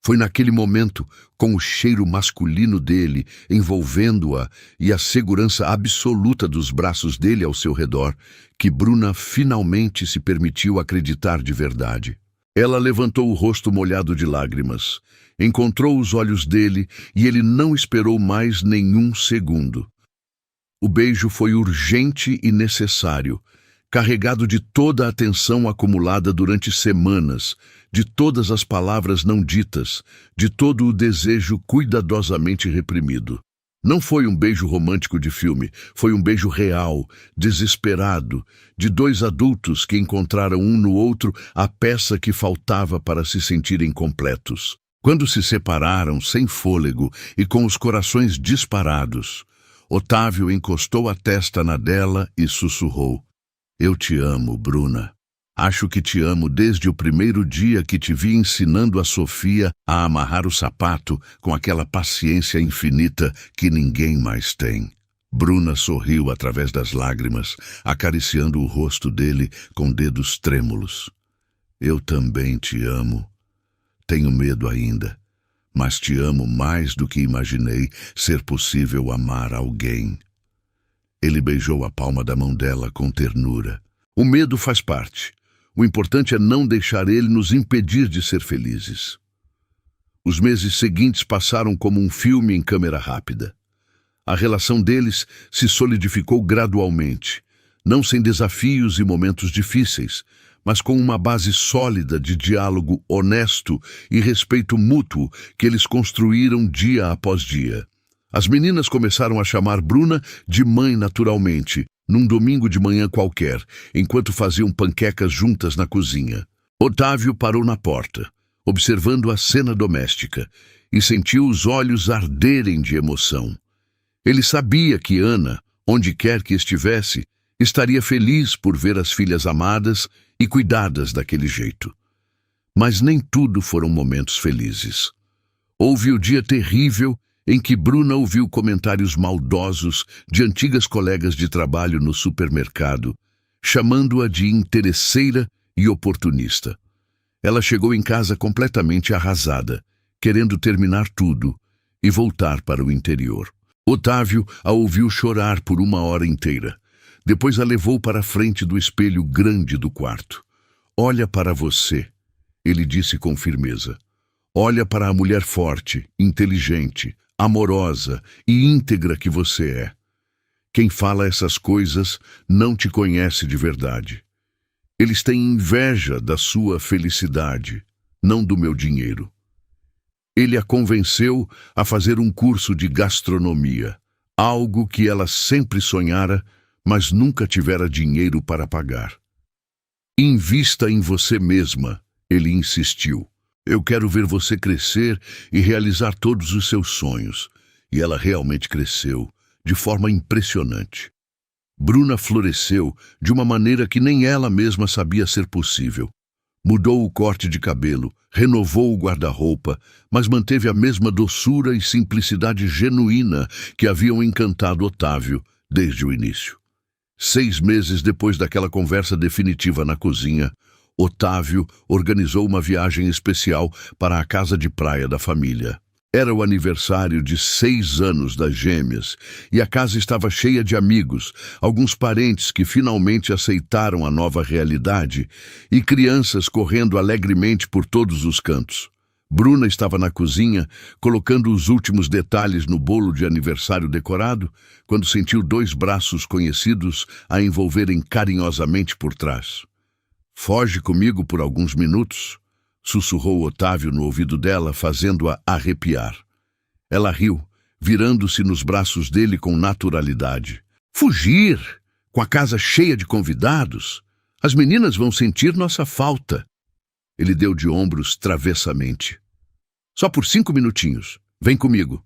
Foi naquele momento, com o cheiro masculino dele envolvendo-a e a segurança absoluta dos braços dele ao seu redor, que Bruna finalmente se permitiu acreditar de verdade. Ela levantou o rosto molhado de lágrimas, encontrou os olhos dele e ele não esperou mais nenhum segundo. O beijo foi urgente e necessário, carregado de toda a atenção acumulada durante semanas, de todas as palavras não ditas, de todo o desejo cuidadosamente reprimido. Não foi um beijo romântico de filme, foi um beijo real, desesperado, de dois adultos que encontraram um no outro a peça que faltava para se sentirem completos. Quando se separaram, sem fôlego e com os corações disparados, Otávio encostou a testa na dela e sussurrou. Eu te amo, Bruna. Acho que te amo desde o primeiro dia que te vi ensinando a Sofia a amarrar o sapato com aquela paciência infinita que ninguém mais tem. Bruna sorriu através das lágrimas, acariciando o rosto dele com dedos trêmulos. Eu também te amo. Tenho medo ainda, mas te amo mais do que imaginei ser possível amar alguém. Ele beijou a palma da mão dela com ternura. O medo faz parte. O importante é não deixar ele nos impedir de ser felizes. Os meses seguintes passaram como um filme em câmera rápida. A relação deles se solidificou gradualmente, não sem desafios e momentos difíceis, mas com uma base sólida de diálogo honesto e respeito mútuo que eles construíram dia após dia. As meninas começaram a chamar Bruna de mãe naturalmente, num domingo de manhã qualquer, enquanto faziam panquecas juntas na cozinha. Otávio parou na porta, observando a cena doméstica, e sentiu os olhos arderem de emoção. Ele sabia que Ana, onde quer que estivesse, estaria feliz por ver as filhas amadas e cuidadas daquele jeito. Mas nem tudo foram momentos felizes. Houve o dia terrível em que Bruna ouviu comentários maldosos de antigas colegas de trabalho no supermercado, chamando-a de interesseira e oportunista. Ela chegou em casa completamente arrasada, querendo terminar tudo e voltar para o interior. Otávio a ouviu chorar por 1 hora inteira. Depois a levou para a frente do espelho grande do quarto. Olha para você, ele disse com firmeza. Olha para a mulher forte, inteligente, amorosa e íntegra que você é. Quem fala essas coisas não te conhece de verdade. Eles têm inveja da sua felicidade, não do meu dinheiro. Ele a convenceu a fazer um curso de gastronomia, algo que ela sempre sonhara, mas nunca tivera dinheiro para pagar. Invista em você mesma, ele insistiu. Eu quero ver você crescer e realizar todos os seus sonhos. E ela realmente cresceu, de forma impressionante. Bruna floresceu de uma maneira que nem ela mesma sabia ser possível. Mudou o corte de cabelo, renovou o guarda-roupa, mas manteve a mesma doçura e simplicidade genuína que haviam encantado Otávio desde o início. 6 meses depois daquela conversa definitiva na cozinha, Otávio organizou uma viagem especial para a casa de praia da família. Era o aniversário de 6 anos das gêmeas e a casa estava cheia de amigos, alguns parentes que finalmente aceitaram a nova realidade e crianças correndo alegremente por todos os cantos. Bruna estava na cozinha, colocando os últimos detalhes no bolo de aniversário decorado, quando sentiu 2 braços conhecidos a envolverem carinhosamente por trás. "Foge comigo por alguns minutos", sussurrou Otávio no ouvido dela, fazendo-a arrepiar. Ela riu, virando-se nos braços dele com naturalidade. "Fugir? Com a casa cheia de convidados? As meninas vão sentir nossa falta." Ele deu de ombros travessamente. "Só por 5 minutinhos. Vem comigo."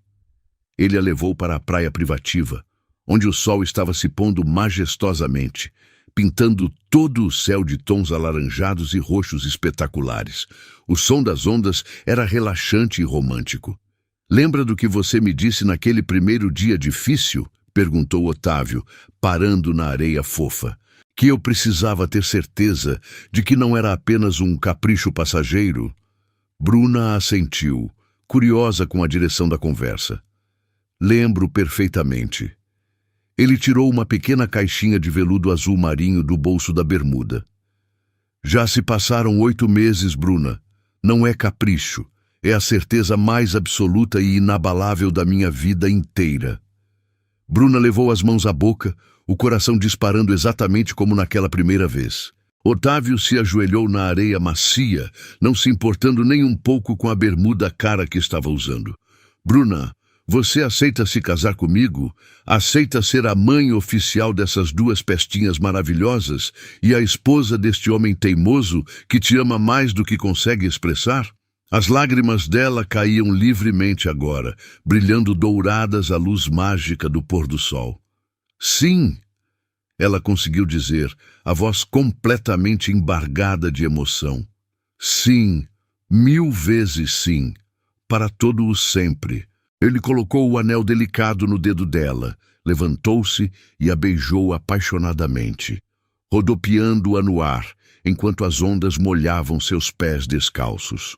Ele a levou para a praia privativa, onde o sol estava se pondo majestosamente, pintando todo o céu de tons alaranjados e roxos espetaculares. O som das ondas era relaxante e romântico. "Lembra do que você me disse naquele primeiro dia difícil?" perguntou Otávio, parando na areia fofa. "Que eu precisava ter certeza de que não era apenas um capricho passageiro?" Bruna assentiu, curiosa com a direção da conversa. "Lembro perfeitamente." Ele tirou uma pequena caixinha de veludo azul marinho do bolso da bermuda. "Já se passaram 8 meses, Bruna. Não é capricho. É a certeza mais absoluta e inabalável da minha vida inteira." Bruna levou as mãos à boca, o coração disparando exatamente como naquela primeira vez. Otávio se ajoelhou na areia macia, não se importando nem um pouco com a bermuda cara que estava usando. "Bruna, você aceita se casar comigo? Aceita ser a mãe oficial dessas 2 pestinhas maravilhosas e a esposa deste homem teimoso que te ama mais do que consegue expressar?" As lágrimas dela caíam livremente agora, brilhando douradas à luz mágica do pôr do sol. "Sim", ela conseguiu dizer, a voz completamente embargada de emoção. "Sim, 1000 vezes sim, para todo o sempre." Ele colocou o anel delicado no dedo dela, levantou-se e a beijou apaixonadamente, rodopiando-a no ar, enquanto as ondas molhavam seus pés descalços.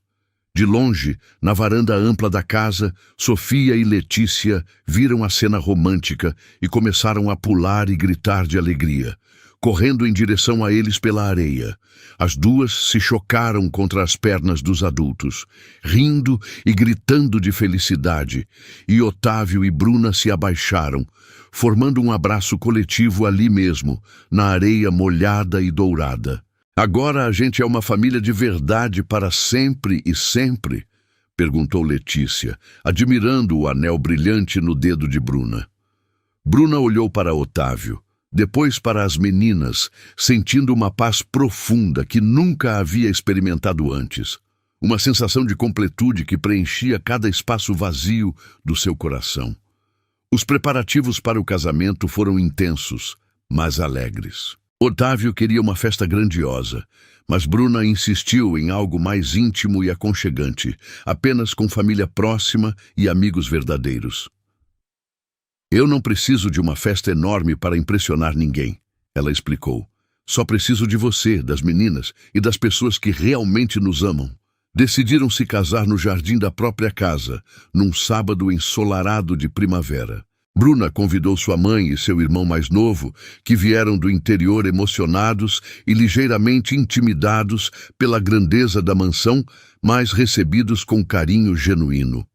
De longe, na varanda ampla da casa, Sofia e Letícia viram a cena romântica e começaram a pular e gritar de alegria, correndo em direção a eles pela areia. As 2 se chocaram contra as pernas dos adultos, rindo e gritando de felicidade, e Otávio e Bruna se abaixaram, formando um abraço coletivo ali mesmo, na areia molhada e dourada. "Agora a gente é uma família de verdade para sempre e sempre?" perguntou Letícia, admirando o anel brilhante no dedo de Bruna. Bruna olhou para Otávio, depois para as meninas, sentindo uma paz profunda que nunca havia experimentado antes. Uma sensação de completude que preenchia cada espaço vazio do seu coração. Os preparativos para o casamento foram intensos, mas alegres. Otávio queria uma festa grandiosa, mas Bruna insistiu em algo mais íntimo e aconchegante, apenas com família próxima e amigos verdadeiros. "Eu não preciso de uma festa enorme para impressionar ninguém", ela explicou. "Só preciso de você, das meninas e das pessoas que realmente nos amam." Decidiram se casar no jardim da própria casa, num sábado ensolarado de primavera. Bruna convidou sua mãe e seu irmão mais novo, que vieram do interior emocionados e ligeiramente intimidados pela grandeza da mansão, mas recebidos com carinho genuíno.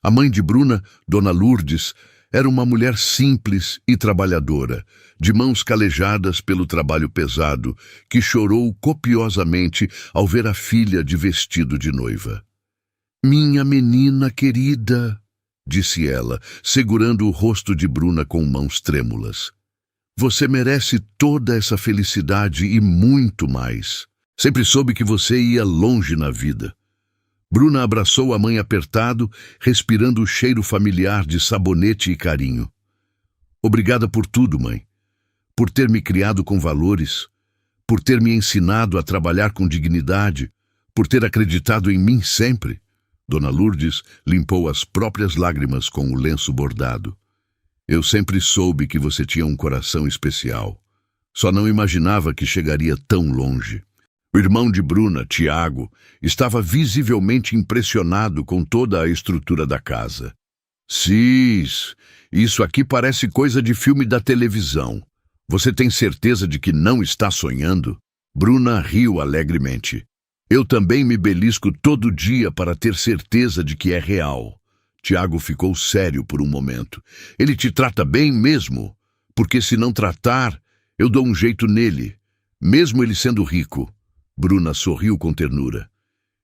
A mãe de Bruna, Dona Lourdes, era uma mulher simples e trabalhadora, de mãos calejadas pelo trabalho pesado, que chorou copiosamente ao ver a filha de vestido de noiva. "Minha menina querida", disse ela, segurando o rosto de Bruna com mãos trêmulas. "Você merece toda essa felicidade e muito mais. Sempre soube que você ia longe na vida." Bruna abraçou a mãe apertado, respirando o cheiro familiar de sabonete e carinho. Obrigada por tudo, mãe. Por ter me criado com valores, por ter me ensinado a trabalhar com dignidade, por ter acreditado em mim sempre. Dona Lourdes limpou as próprias lágrimas com o lenço bordado. Eu sempre soube que você tinha um coração especial. Só não imaginava que chegaria tão longe. O irmão de Bruna, Tiago, estava visivelmente impressionado com toda a estrutura da casa. Cis, isso aqui parece coisa de filme da televisão. Você tem certeza de que não está sonhando? Bruna riu alegremente. Eu também me belisco todo dia para ter certeza de que é real. Tiago ficou sério por um momento. Ele te trata bem mesmo? Porque se não tratar, eu dou um jeito nele, mesmo ele sendo rico. Bruna sorriu com ternura.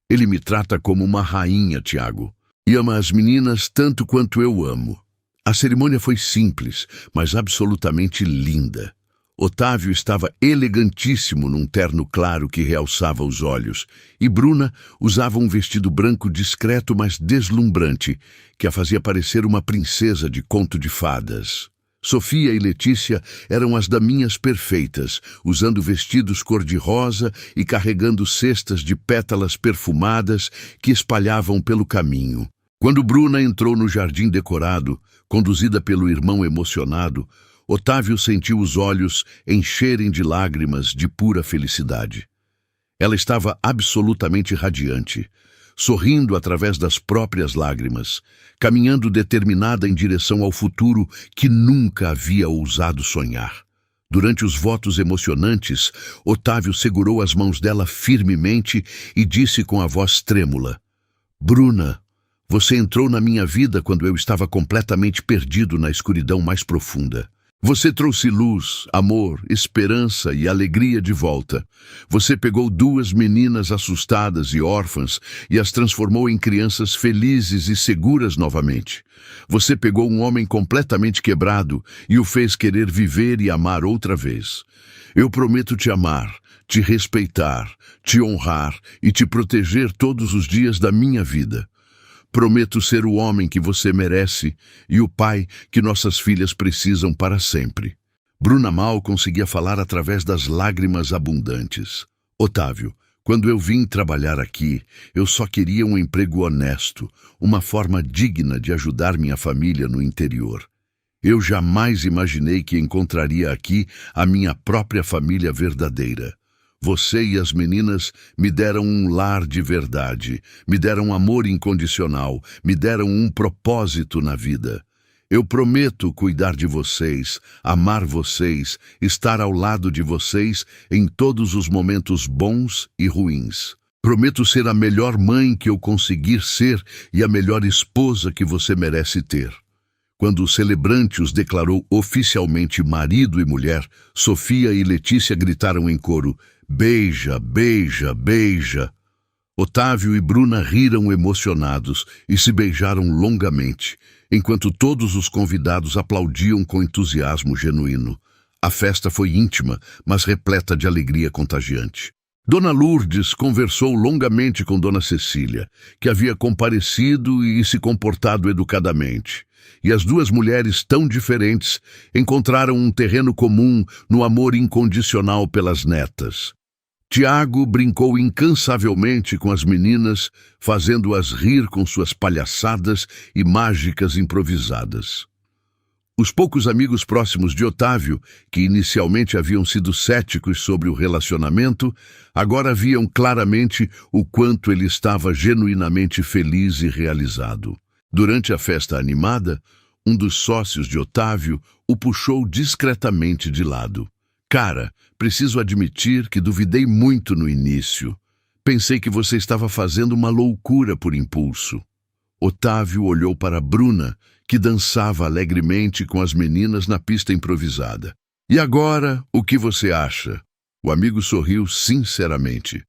Ele me trata como uma rainha, Tiago, e ama as meninas tanto quanto eu amo. A cerimônia foi simples, mas absolutamente linda. Otávio estava elegantíssimo num terno claro que realçava os olhos, e Bruna usava um vestido branco discreto, mas deslumbrante, que a fazia parecer uma princesa de conto de fadas. Sofia e Letícia eram as daminhas perfeitas, usando vestidos cor-de-rosa e carregando cestas de pétalas perfumadas que espalhavam pelo caminho. Quando Bruna entrou no jardim decorado, conduzida pelo irmão emocionado, Otávio sentiu os olhos encherem de lágrimas de pura felicidade. Ela estava absolutamente radiante, sorrindo através das próprias lágrimas, caminhando determinada em direção ao futuro que nunca havia ousado sonhar. Durante os votos emocionantes, Otávio segurou as mãos dela firmemente e disse com a voz trêmula: Bruna, você entrou na minha vida quando eu estava completamente perdido na escuridão mais profunda. Você trouxe luz, amor, esperança e alegria de volta. Você pegou duas meninas assustadas e órfãs e as transformou em crianças felizes e seguras novamente. Você pegou um homem completamente quebrado e o fez querer viver e amar outra vez. Eu prometo te amar, te respeitar, te honrar e te proteger todos os dias da minha vida. Prometo ser o homem que você merece e o pai que nossas filhas precisam para sempre. Bruna mal conseguia falar através das lágrimas abundantes. Otávio, quando eu vim trabalhar aqui, eu só queria um emprego honesto, uma forma digna de ajudar minha família no interior. Eu jamais imaginei que encontraria aqui a minha própria família verdadeira. Você e as meninas me deram um lar de verdade, me deram amor incondicional, me deram um propósito na vida. Eu prometo cuidar de vocês, amar vocês, estar ao lado de vocês em todos os momentos bons e ruins. Prometo ser a melhor mãe que eu conseguir ser e a melhor esposa que você merece ter. Quando o celebrante os declarou oficialmente marido e mulher, Sofia e Letícia gritaram em coro: beija, beija, beija. Otávio e Bruna riram emocionados e se beijaram longamente, enquanto todos os convidados aplaudiam com entusiasmo genuíno. A festa foi íntima, mas repleta de alegria contagiante. Dona Lourdes conversou longamente com Dona Cecília, que havia comparecido e se comportado educadamente. E as duas mulheres tão diferentes encontraram um terreno comum no amor incondicional pelas netas. Tiago brincou incansavelmente com as meninas, fazendo-as rir com suas palhaçadas e mágicas improvisadas. Os poucos amigos próximos de Otávio, que inicialmente haviam sido céticos sobre o relacionamento, agora viam claramente o quanto ele estava genuinamente feliz e realizado. Durante a festa animada, um dos sócios de Otávio o puxou discretamente de lado. Cara, preciso admitir que duvidei muito no início. Pensei que você estava fazendo uma loucura por impulso. Otávio olhou para Bruna, que dançava alegremente com as meninas na pista improvisada. E agora, o que você acha? O amigo sorriu sinceramente.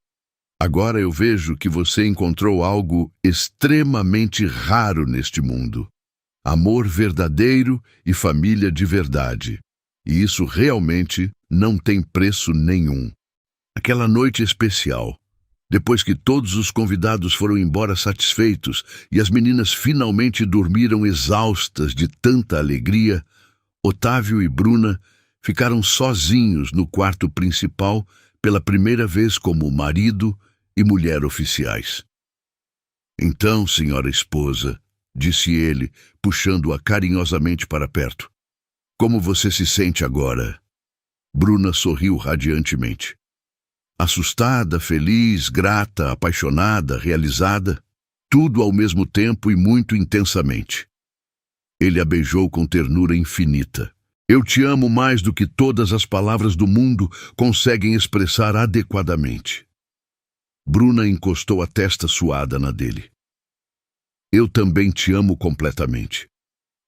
Agora eu vejo que você encontrou algo extremamente raro neste mundo. Amor verdadeiro e família de verdade. E isso realmente não tem preço nenhum. Aquela noite especial, depois que todos os convidados foram embora satisfeitos e as meninas finalmente dormiram exaustas de tanta alegria, Otávio e Bruna ficaram sozinhos no quarto principal pela primeira vez como marido e mulher oficiais. Então, senhora esposa, disse ele, puxando-a carinhosamente para perto, como você se sente agora? Bruna sorriu radiantemente. Assustada, feliz, grata, apaixonada, realizada, tudo ao mesmo tempo e muito intensamente. Ele a beijou com ternura infinita. Eu te amo mais do que todas as palavras do mundo conseguem expressar adequadamente. Bruna encostou a testa suada na dele. Eu também te amo completamente.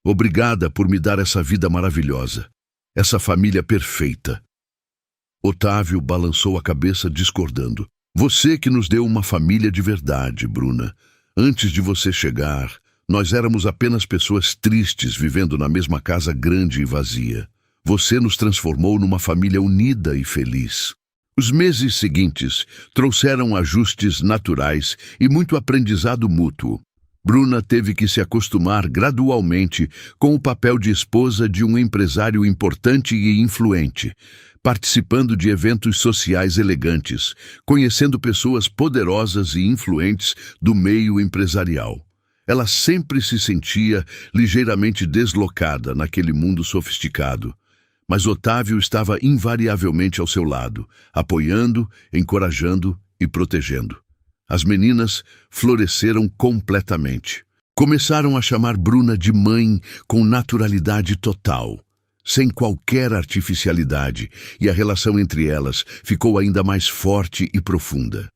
Obrigada por me dar essa vida maravilhosa, essa família perfeita. Otávio balançou a cabeça discordando. Você que nos deu uma família de verdade, Bruna. Antes de você chegar, nós éramos apenas pessoas tristes vivendo na mesma casa grande e vazia. Você nos transformou numa família unida e feliz. Os meses seguintes trouxeram ajustes naturais e muito aprendizado mútuo. Bruna teve que se acostumar gradualmente com o papel de esposa de um empresário importante e influente, participando de eventos sociais elegantes, conhecendo pessoas poderosas e influentes do meio empresarial. Ela sempre se sentia ligeiramente deslocada naquele mundo sofisticado, mas Otávio estava invariavelmente ao seu lado, apoiando, encorajando e protegendo. As meninas floresceram completamente. Começaram a chamar Bruna de mãe com naturalidade total, sem qualquer artificialidade, e a relação entre elas ficou ainda mais forte e profunda.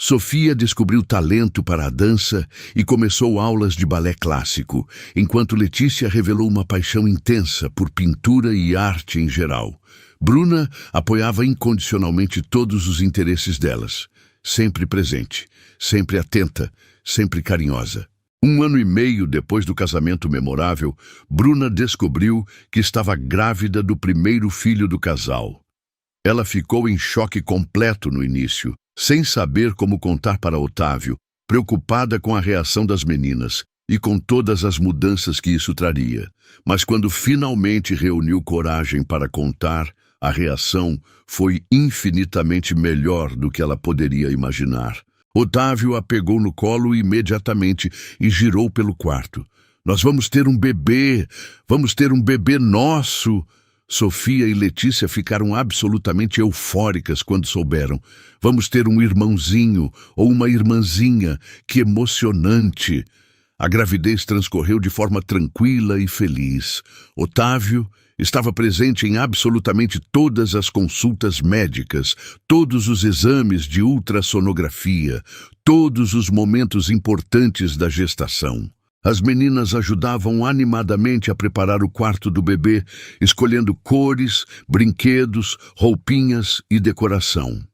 Sofia descobriu talento para a dança e começou aulas de balé clássico, enquanto Letícia revelou uma paixão intensa por pintura e arte em geral. Bruna apoiava incondicionalmente todos os interesses delas, sempre presente, sempre atenta, sempre carinhosa. 1 ano e meio depois do casamento memorável, Bruna descobriu que estava grávida do primeiro filho do casal. Ela ficou em choque completo no início, sem saber como contar para Otávio, preocupada com a reação das meninas e com todas as mudanças que isso traria. Mas quando finalmente reuniu coragem para contar, a reação foi infinitamente melhor do que ela poderia imaginar. Otávio a pegou no colo imediatamente e girou pelo quarto. Nós vamos ter um bebê nosso! Sofia e Letícia ficaram absolutamente eufóricas quando souberam. Vamos ter um irmãozinho ou uma irmãzinha, que emocionante! A gravidez transcorreu de forma tranquila e feliz. Otávio estava presente em absolutamente todas as consultas médicas, todos os exames de ultrassonografia, todos os momentos importantes da gestação. As meninas ajudavam animadamente a preparar o quarto do bebê, escolhendo cores, brinquedos, roupinhas e decoração.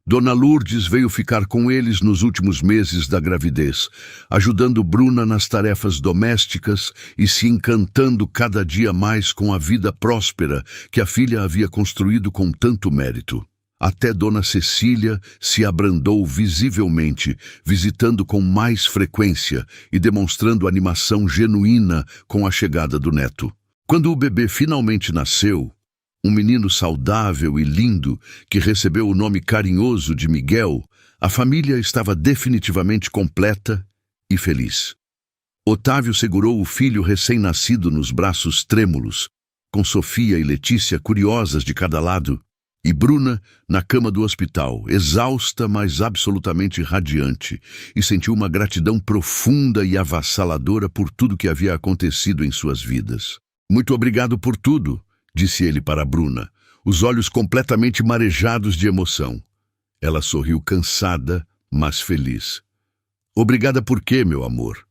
Dona Lourdes veio ficar com eles nos últimos meses da gravidez, ajudando Bruna nas tarefas domésticas e se encantando cada dia mais com a vida próspera que a filha havia construído com tanto mérito. Até Dona Cecília se abrandou visivelmente, visitando com mais frequência e demonstrando animação genuína com a chegada do neto. Quando o bebê finalmente nasceu, um menino saudável e lindo, que recebeu o nome carinhoso de Miguel, a família estava definitivamente completa e feliz. Otávio segurou o filho recém-nascido nos braços trêmulos, com Sofia e Letícia curiosas de cada lado, e Bruna na cama do hospital, exausta, mas absolutamente radiante, e sentiu uma gratidão profunda e avassaladora por tudo que havia acontecido em suas vidas. Muito obrigado por tudo, disse ele para Bruna, os olhos completamente marejados de emoção. Ela sorriu cansada, mas feliz. Obrigada por quê, meu amor?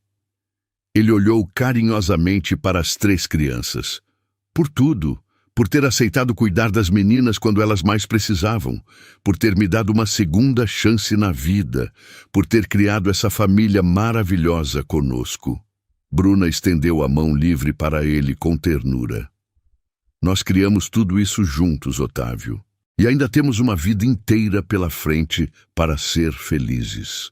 Ele olhou carinhosamente para as 3 crianças. Por tudo. Por ter aceitado cuidar das meninas quando elas mais precisavam, por ter me dado uma segunda chance na vida, por ter criado essa família maravilhosa conosco. Bruna estendeu a mão livre para ele com ternura. Nós criamos tudo isso juntos, Otávio, e ainda temos uma vida inteira pela frente para ser felizes.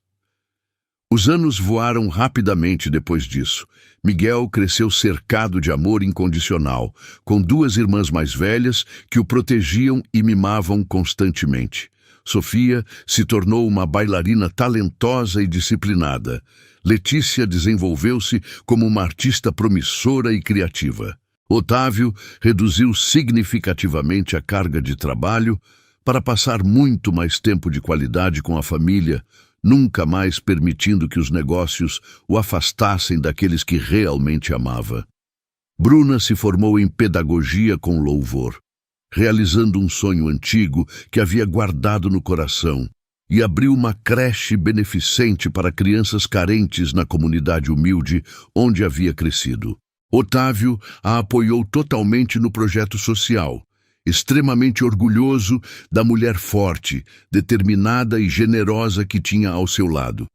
Os anos voaram rapidamente depois disso. Miguel cresceu cercado de amor incondicional, com duas irmãs mais velhas que o protegiam e mimavam constantemente. Sofia se tornou uma bailarina talentosa e disciplinada. Letícia desenvolveu-se como uma artista promissora e criativa. Otávio reduziu significativamente a carga de trabalho para passar muito mais tempo de qualidade com a família, nunca mais permitindo que os negócios o afastassem daqueles que realmente amava. Bruna se formou em pedagogia com louvor, realizando um sonho antigo que havia guardado no coração, e abriu uma creche beneficente para crianças carentes na comunidade humilde onde havia crescido. Otávio a apoiou totalmente no projeto social, extremamente orgulhoso da mulher forte, determinada e generosa que tinha ao seu lado.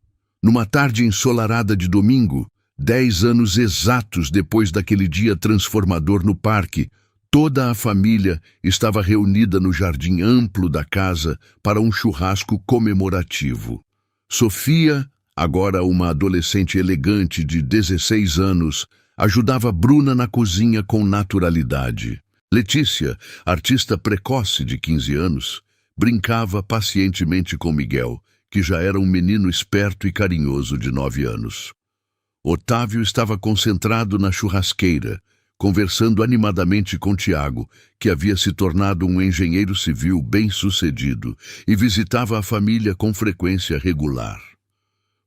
Numa tarde ensolarada de domingo, 10 anos exatos depois daquele dia transformador no parque, toda a família estava reunida no jardim amplo da casa para um churrasco comemorativo. Sofia, agora uma adolescente elegante de 16 anos, ajudava Bruna na cozinha com naturalidade. Letícia, artista precoce de 15 anos, brincava pacientemente com Miguel, que já era um menino esperto e carinhoso de 9 anos. Otávio estava concentrado na churrasqueira, conversando animadamente com Tiago, que havia se tornado um engenheiro civil bem-sucedido e visitava a família com frequência regular.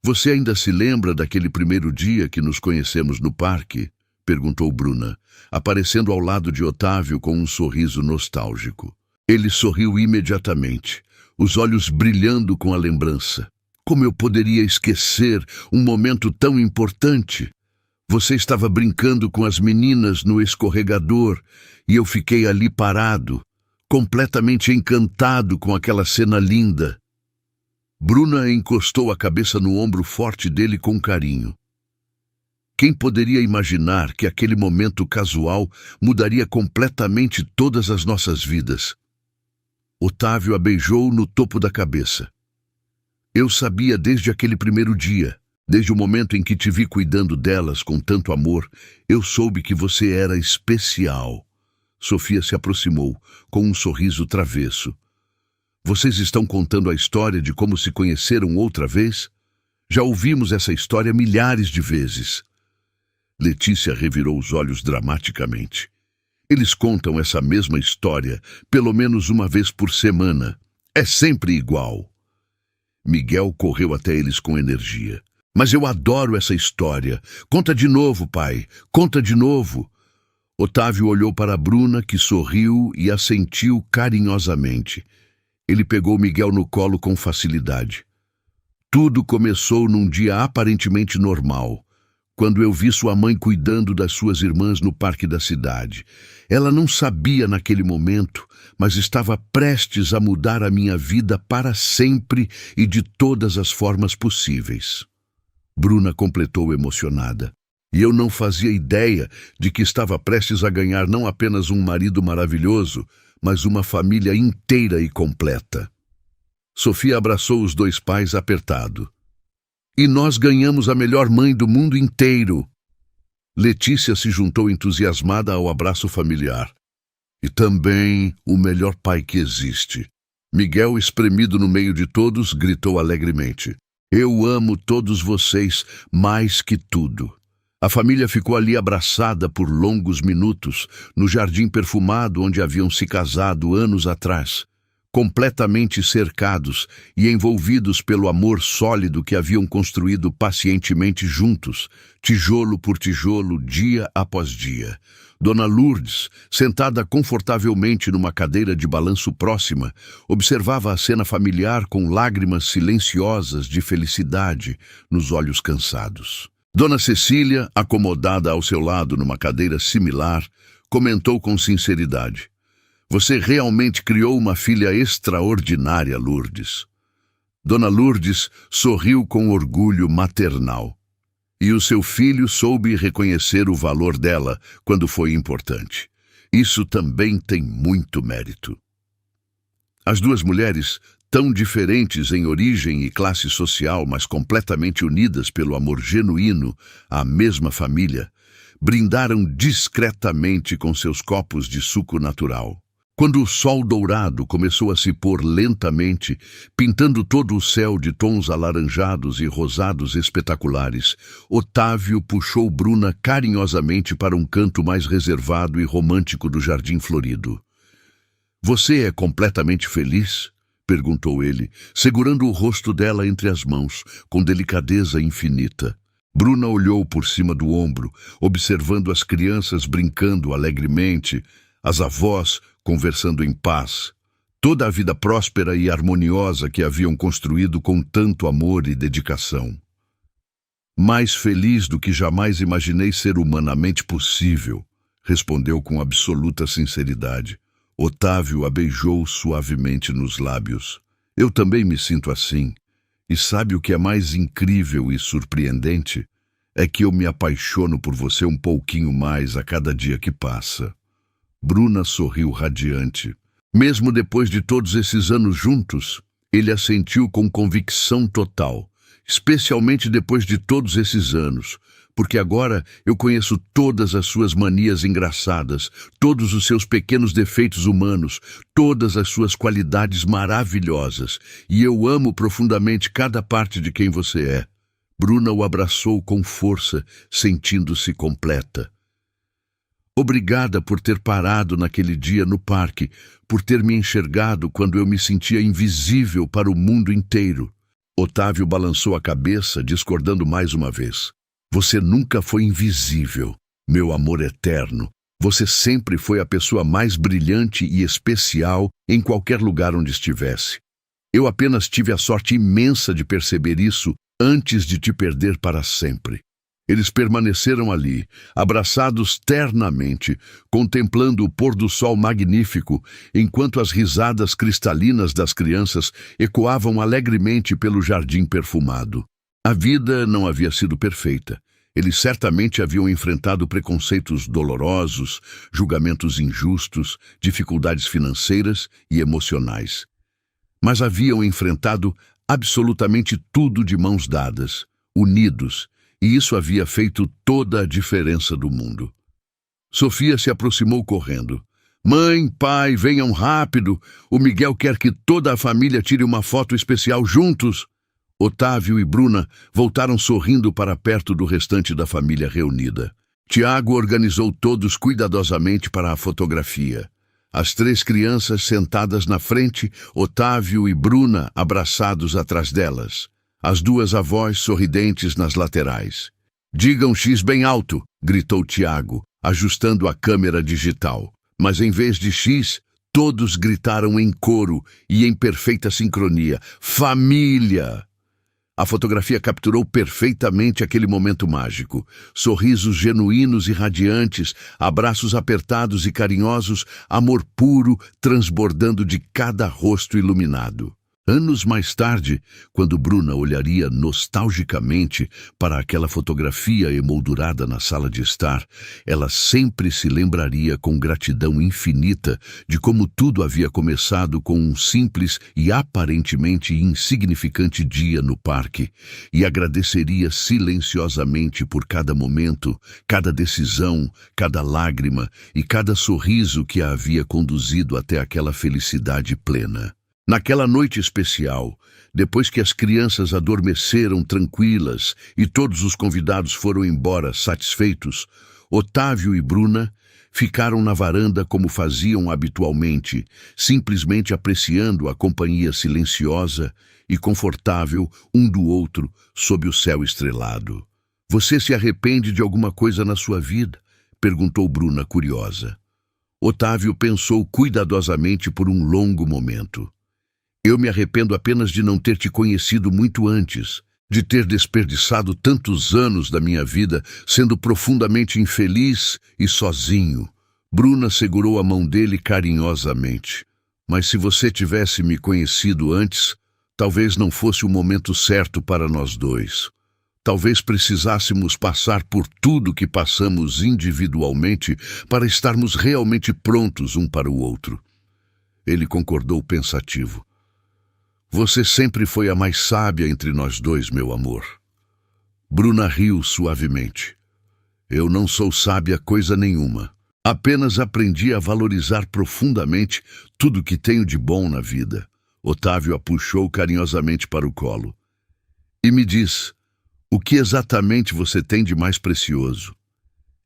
"Você ainda se lembra daquele primeiro dia que nos conhecemos no parque?" perguntou Bruna, aparecendo ao lado de Otávio com um sorriso nostálgico. Ele sorriu imediatamente, os olhos brilhando com a lembrança. "Como eu poderia esquecer um momento tão importante? Você estava brincando com as meninas no escorregador e eu fiquei ali parado, completamente encantado com aquela cena linda." Bruna encostou a cabeça no ombro forte dele com carinho. Quem poderia imaginar que aquele momento casual mudaria completamente todas as nossas vidas? Otávio a beijou no topo da cabeça. "Eu sabia desde aquele primeiro dia, desde o momento em que te vi cuidando delas com tanto amor, eu soube que você era especial." Sofia se aproximou, com um sorriso travesso. "Vocês estão contando a história de como se conheceram outra vez? Já ouvimos essa história milhares de vezes." Letícia revirou os olhos dramaticamente. "Eles contam essa mesma história pelo menos uma vez por semana. É sempre igual." Miguel correu até eles com energia. "Mas eu adoro essa história. Conta de novo, pai. Conta de novo." Otávio olhou para Bruna, que sorriu e assentiu carinhosamente. Ele pegou Miguel no colo com facilidade. "Tudo começou num dia aparentemente normal, quando eu vi sua mãe cuidando das suas irmãs no parque da cidade. Ela não sabia naquele momento, mas estava prestes a mudar a minha vida para sempre e de todas as formas possíveis." Bruna completou emocionada. "E eu não fazia ideia de que estava prestes a ganhar não apenas um marido maravilhoso, mas uma família inteira e completa." Sofia abraçou os dois pais apertado. "E nós ganhamos a melhor mãe do mundo inteiro." Letícia se juntou entusiasmada ao abraço familiar. "E também o melhor pai que existe." Miguel, espremido no meio de todos, gritou alegremente. "Eu amo todos vocês mais que tudo." A família ficou ali abraçada por longos minutos, no jardim perfumado onde haviam se casado anos atrás, completamente cercados e envolvidos pelo amor sólido que haviam construído pacientemente juntos, tijolo por tijolo, dia após dia. Dona Lourdes, sentada confortavelmente numa cadeira de balanço próxima, observava a cena familiar com lágrimas silenciosas de felicidade nos olhos cansados. Dona Cecília, acomodada ao seu lado numa cadeira similar, comentou com sinceridade: "Você realmente criou uma filha extraordinária, Lourdes." Dona Lourdes sorriu com orgulho maternal. "E o seu filho soube reconhecer o valor dela quando foi importante. Isso também tem muito mérito." As duas mulheres tão diferentes em origem e classe social, mas completamente unidas pelo amor genuíno à mesma família, brindaram discretamente com seus copos de suco natural. Quando o sol dourado começou a se pôr lentamente, pintando todo o céu de tons alaranjados e rosados espetaculares, Otávio puxou Bruna carinhosamente para um canto mais reservado e romântico do jardim florido. "Você é completamente feliz?" perguntou ele, segurando o rosto dela entre as mãos, com delicadeza infinita. Bruna olhou por cima do ombro, observando as crianças brincando alegremente, as avós conversando em paz, toda a vida próspera e harmoniosa que haviam construído com tanto amor e dedicação. "Mais feliz do que jamais imaginei ser humanamente possível", respondeu com absoluta sinceridade. Otávio a beijou suavemente nos lábios. "Eu também me sinto assim. E sabe o que é mais incrível e surpreendente? É que eu me apaixono por você um pouquinho mais a cada dia que passa." Bruna sorriu radiante. Mesmo depois de todos esses anos juntos, ele a sentiu com convicção total, especialmente depois de todos esses anos, porque agora eu conheço todas as suas manias engraçadas, todos os seus pequenos defeitos humanos, todas as suas qualidades maravilhosas, e eu amo profundamente cada parte de quem você é. Bruna o abraçou com força, sentindo-se completa. "Obrigada por ter parado naquele dia no parque, por ter me enxergado quando eu me sentia invisível para o mundo inteiro." Otávio balançou a cabeça, discordando mais uma vez. "Você nunca foi invisível, meu amor eterno. Você sempre foi a pessoa mais brilhante e especial em qualquer lugar onde estivesse. Eu apenas tive a sorte imensa de perceber isso antes de te perder para sempre." Eles permaneceram ali, abraçados ternamente, contemplando o pôr do sol magnífico, enquanto as risadas cristalinas das crianças ecoavam alegremente pelo jardim perfumado. A vida não havia sido perfeita. Eles certamente haviam enfrentado preconceitos dolorosos, julgamentos injustos, dificuldades financeiras e emocionais. Mas haviam enfrentado absolutamente tudo de mãos dadas, unidos, e isso havia feito toda a diferença do mundo. Sofia se aproximou correndo. "Mãe, pai, venham rápido! O Miguel quer que toda a família tire uma foto especial juntos." Otávio e Bruna voltaram sorrindo para perto do restante da família reunida. Tiago organizou todos cuidadosamente para a fotografia. As 3 crianças sentadas na frente, Otávio e Bruna abraçados atrás delas. As 2 avós sorridentes nas laterais. "Digam X bem alto", gritou Tiago, ajustando a câmera digital. Mas em vez de X, todos gritaram em coro e em perfeita sincronia: "Família!" A fotografia capturou perfeitamente aquele momento mágico. Sorrisos genuínos e radiantes, abraços apertados e carinhosos, amor puro transbordando de cada rosto iluminado. Anos mais tarde, quando Bruna olharia nostalgicamente para aquela fotografia emoldurada na sala de estar, ela sempre se lembraria com gratidão infinita de como tudo havia começado com um simples e aparentemente insignificante dia no parque, e agradeceria silenciosamente por cada momento, cada decisão, cada lágrima e cada sorriso que a havia conduzido até aquela felicidade plena. Naquela noite especial, depois que as crianças adormeceram tranquilas e todos os convidados foram embora satisfeitos, Otávio e Bruna ficaram na varanda como faziam habitualmente, simplesmente apreciando a companhia silenciosa e confortável um do outro sob o céu estrelado. "Você se arrepende de alguma coisa na sua vida?" perguntou Bruna, curiosa. Otávio pensou cuidadosamente por um longo momento. "Eu me arrependo apenas de não ter te conhecido muito antes, de ter desperdiçado tantos anos da minha vida sendo profundamente infeliz e sozinho." Bruna segurou a mão dele carinhosamente. "Mas se você tivesse me conhecido antes, talvez não fosse o momento certo para nós dois. Talvez precisássemos passar por tudo que passamos individualmente para estarmos realmente prontos um para o outro." Ele concordou pensativo. Você sempre foi a mais sábia entre nós dois, meu amor. Bruna riu suavemente. Eu não sou sábia coisa nenhuma. Apenas aprendi a valorizar profundamente tudo que tenho de bom na vida. Otávio a puxou carinhosamente para o colo. E me diz, o que exatamente você tem de mais precioso?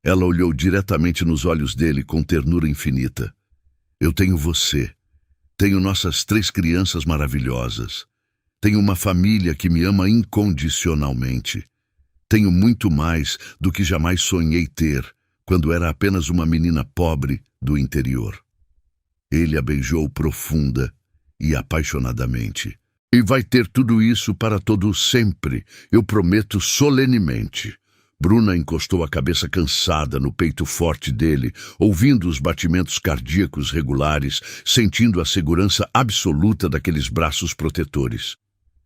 Ela olhou diretamente nos olhos dele com ternura infinita. Eu tenho você. Tenho nossas 3 crianças maravilhosas. Tenho uma família que me ama incondicionalmente. Tenho muito mais do que jamais sonhei ter, quando era apenas uma menina pobre do interior. Ele a beijou profunda e apaixonadamente. E vai ter tudo isso para todo sempre, eu prometo solenemente. Bruna encostou a cabeça cansada no peito forte dele, ouvindo os batimentos cardíacos regulares, sentindo a segurança absoluta daqueles braços protetores.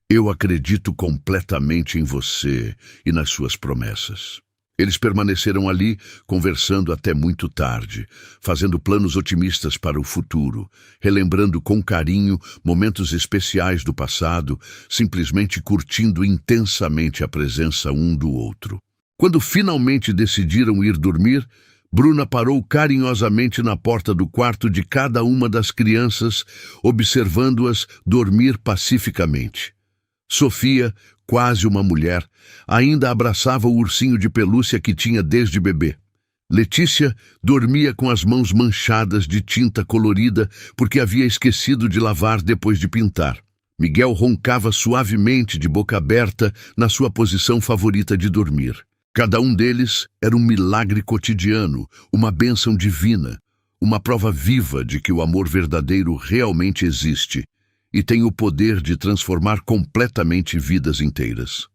Eu acredito completamente em você e nas suas promessas. Eles permaneceram ali, conversando até muito tarde, fazendo planos otimistas para o futuro, relembrando com carinho momentos especiais do passado, simplesmente curtindo intensamente a presença um do outro. Quando finalmente decidiram ir dormir, Bruna parou carinhosamente na porta do quarto de cada uma das crianças, observando-as dormir pacificamente. Sofia, quase uma mulher, ainda abraçava o ursinho de pelúcia que tinha desde bebê. Letícia dormia com as mãos manchadas de tinta colorida porque havia esquecido de lavar depois de pintar. Miguel roncava suavemente de boca aberta na sua posição favorita de dormir. Cada um deles era um milagre cotidiano, uma bênção divina, uma prova viva de que o amor verdadeiro realmente existe e tem o poder de transformar completamente vidas inteiras.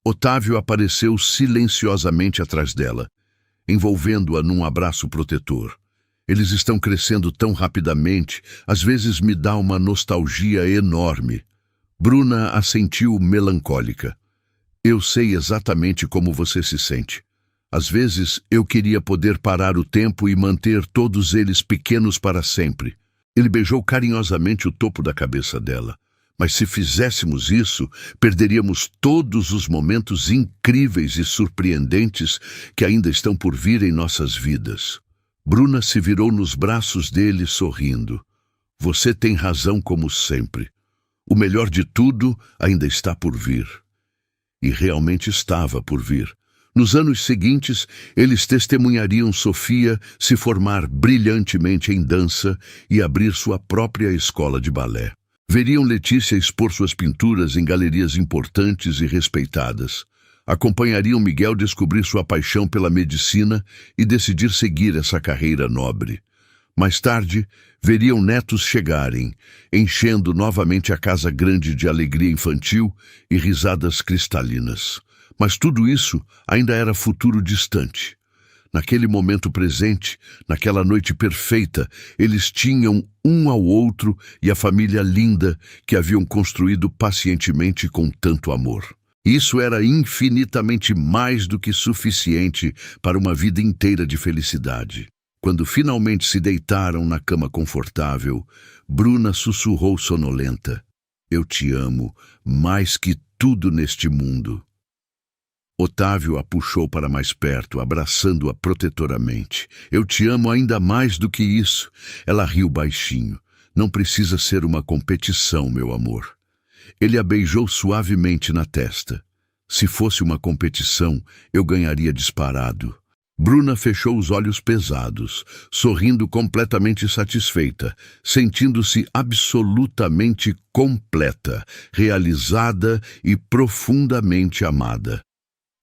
Otávio apareceu silenciosamente atrás dela, envolvendo-a num abraço protetor. Eles estão crescendo tão rapidamente, às vezes me dá uma nostalgia enorme. Bruna assentiu melancólica. Eu sei exatamente como você se sente. Às vezes, eu queria poder parar o tempo e manter todos eles pequenos para sempre. Ele beijou carinhosamente o topo da cabeça dela. Mas se fizéssemos isso, perderíamos todos os momentos incríveis e surpreendentes que ainda estão por vir em nossas vidas. Bruna se virou nos braços dele, sorrindo. Você tem razão como sempre. O melhor de tudo ainda está por vir. E realmente estava por vir. Nos anos seguintes, eles testemunhariam Sofia se formar brilhantemente em dança e abrir sua própria escola de balé. Veriam Letícia expor suas pinturas em galerias importantes e respeitadas. Acompanhariam Miguel descobrir sua paixão pela medicina e decidir seguir essa carreira nobre. Mais tarde, veriam netos chegarem, enchendo novamente a casa grande de alegria infantil e risadas cristalinas. Mas tudo isso ainda era futuro distante. Naquele momento presente, naquela noite perfeita, eles tinham um ao outro e a família linda que haviam construído pacientemente com tanto amor. Isso era infinitamente mais do que suficiente para uma vida inteira de felicidade. Quando finalmente se deitaram na cama confortável, Bruna sussurrou sonolenta. Eu te amo mais que tudo neste mundo. Otávio a puxou para mais perto, abraçando-a protetoramente. Eu te amo ainda mais do que isso. Ela riu baixinho. Não precisa ser uma competição, meu amor. Ele a beijou suavemente na testa. Se fosse uma competição, eu ganharia disparado. Bruna fechou os olhos pesados, sorrindo completamente satisfeita, sentindo-se absolutamente completa, realizada e profundamente amada.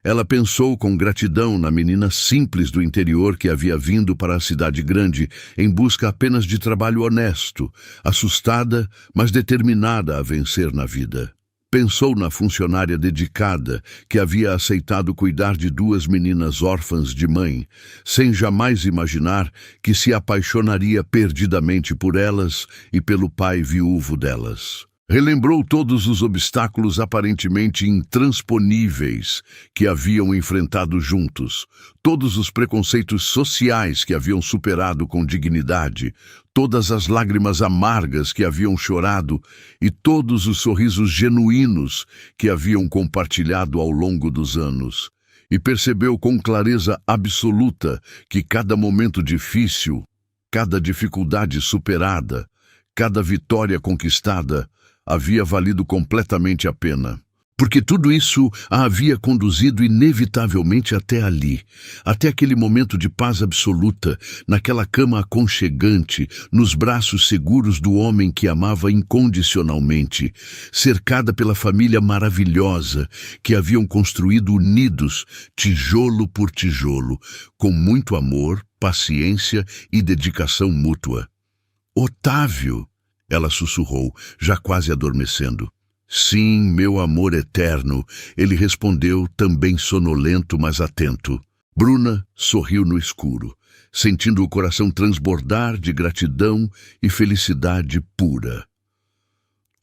Ela pensou com gratidão na menina simples do interior que havia vindo para a cidade grande em busca apenas de trabalho honesto, assustada, mas determinada a vencer na vida. Pensou na funcionária dedicada que havia aceitado cuidar de 2 meninas órfãs de mãe, sem jamais imaginar que se apaixonaria perdidamente por elas e pelo pai viúvo delas. Relembrou todos os obstáculos aparentemente intransponíveis que haviam enfrentado juntos, todos os preconceitos sociais que haviam superado com dignidade, todas as lágrimas amargas que haviam chorado e todos os sorrisos genuínos que haviam compartilhado ao longo dos anos. E percebeu com clareza absoluta que cada momento difícil, cada dificuldade superada, cada vitória conquistada, havia valido completamente a pena. Porque tudo isso a havia conduzido inevitavelmente até ali, até aquele momento de paz absoluta, naquela cama aconchegante, nos braços seguros do homem que amava incondicionalmente, cercada pela família maravilhosa que haviam construído unidos, tijolo por tijolo, com muito amor, paciência e dedicação mútua. Otávio! Ela sussurrou, já quase adormecendo. Sim, meu amor eterno, ele respondeu, também sonolento, mas atento. Bruna sorriu no escuro, sentindo o coração transbordar de gratidão e felicidade pura.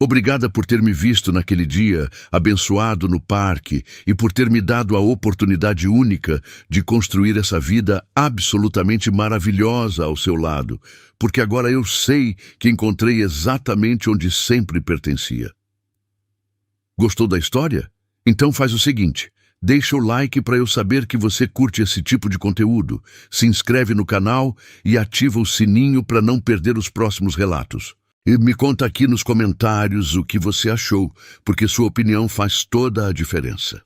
Obrigada por ter me visto naquele dia, abençoado no parque, e por ter me dado a oportunidade única de construir essa vida absolutamente maravilhosa ao seu lado, porque agora eu sei que encontrei exatamente onde sempre pertencia. Gostou da história? Então faz o seguinte, deixa o like para eu saber que você curte esse tipo de conteúdo, se inscreve no canal e ativa o sininho para não perder os próximos relatos. E me conta aqui nos comentários o que você achou, porque sua opinião faz toda a diferença.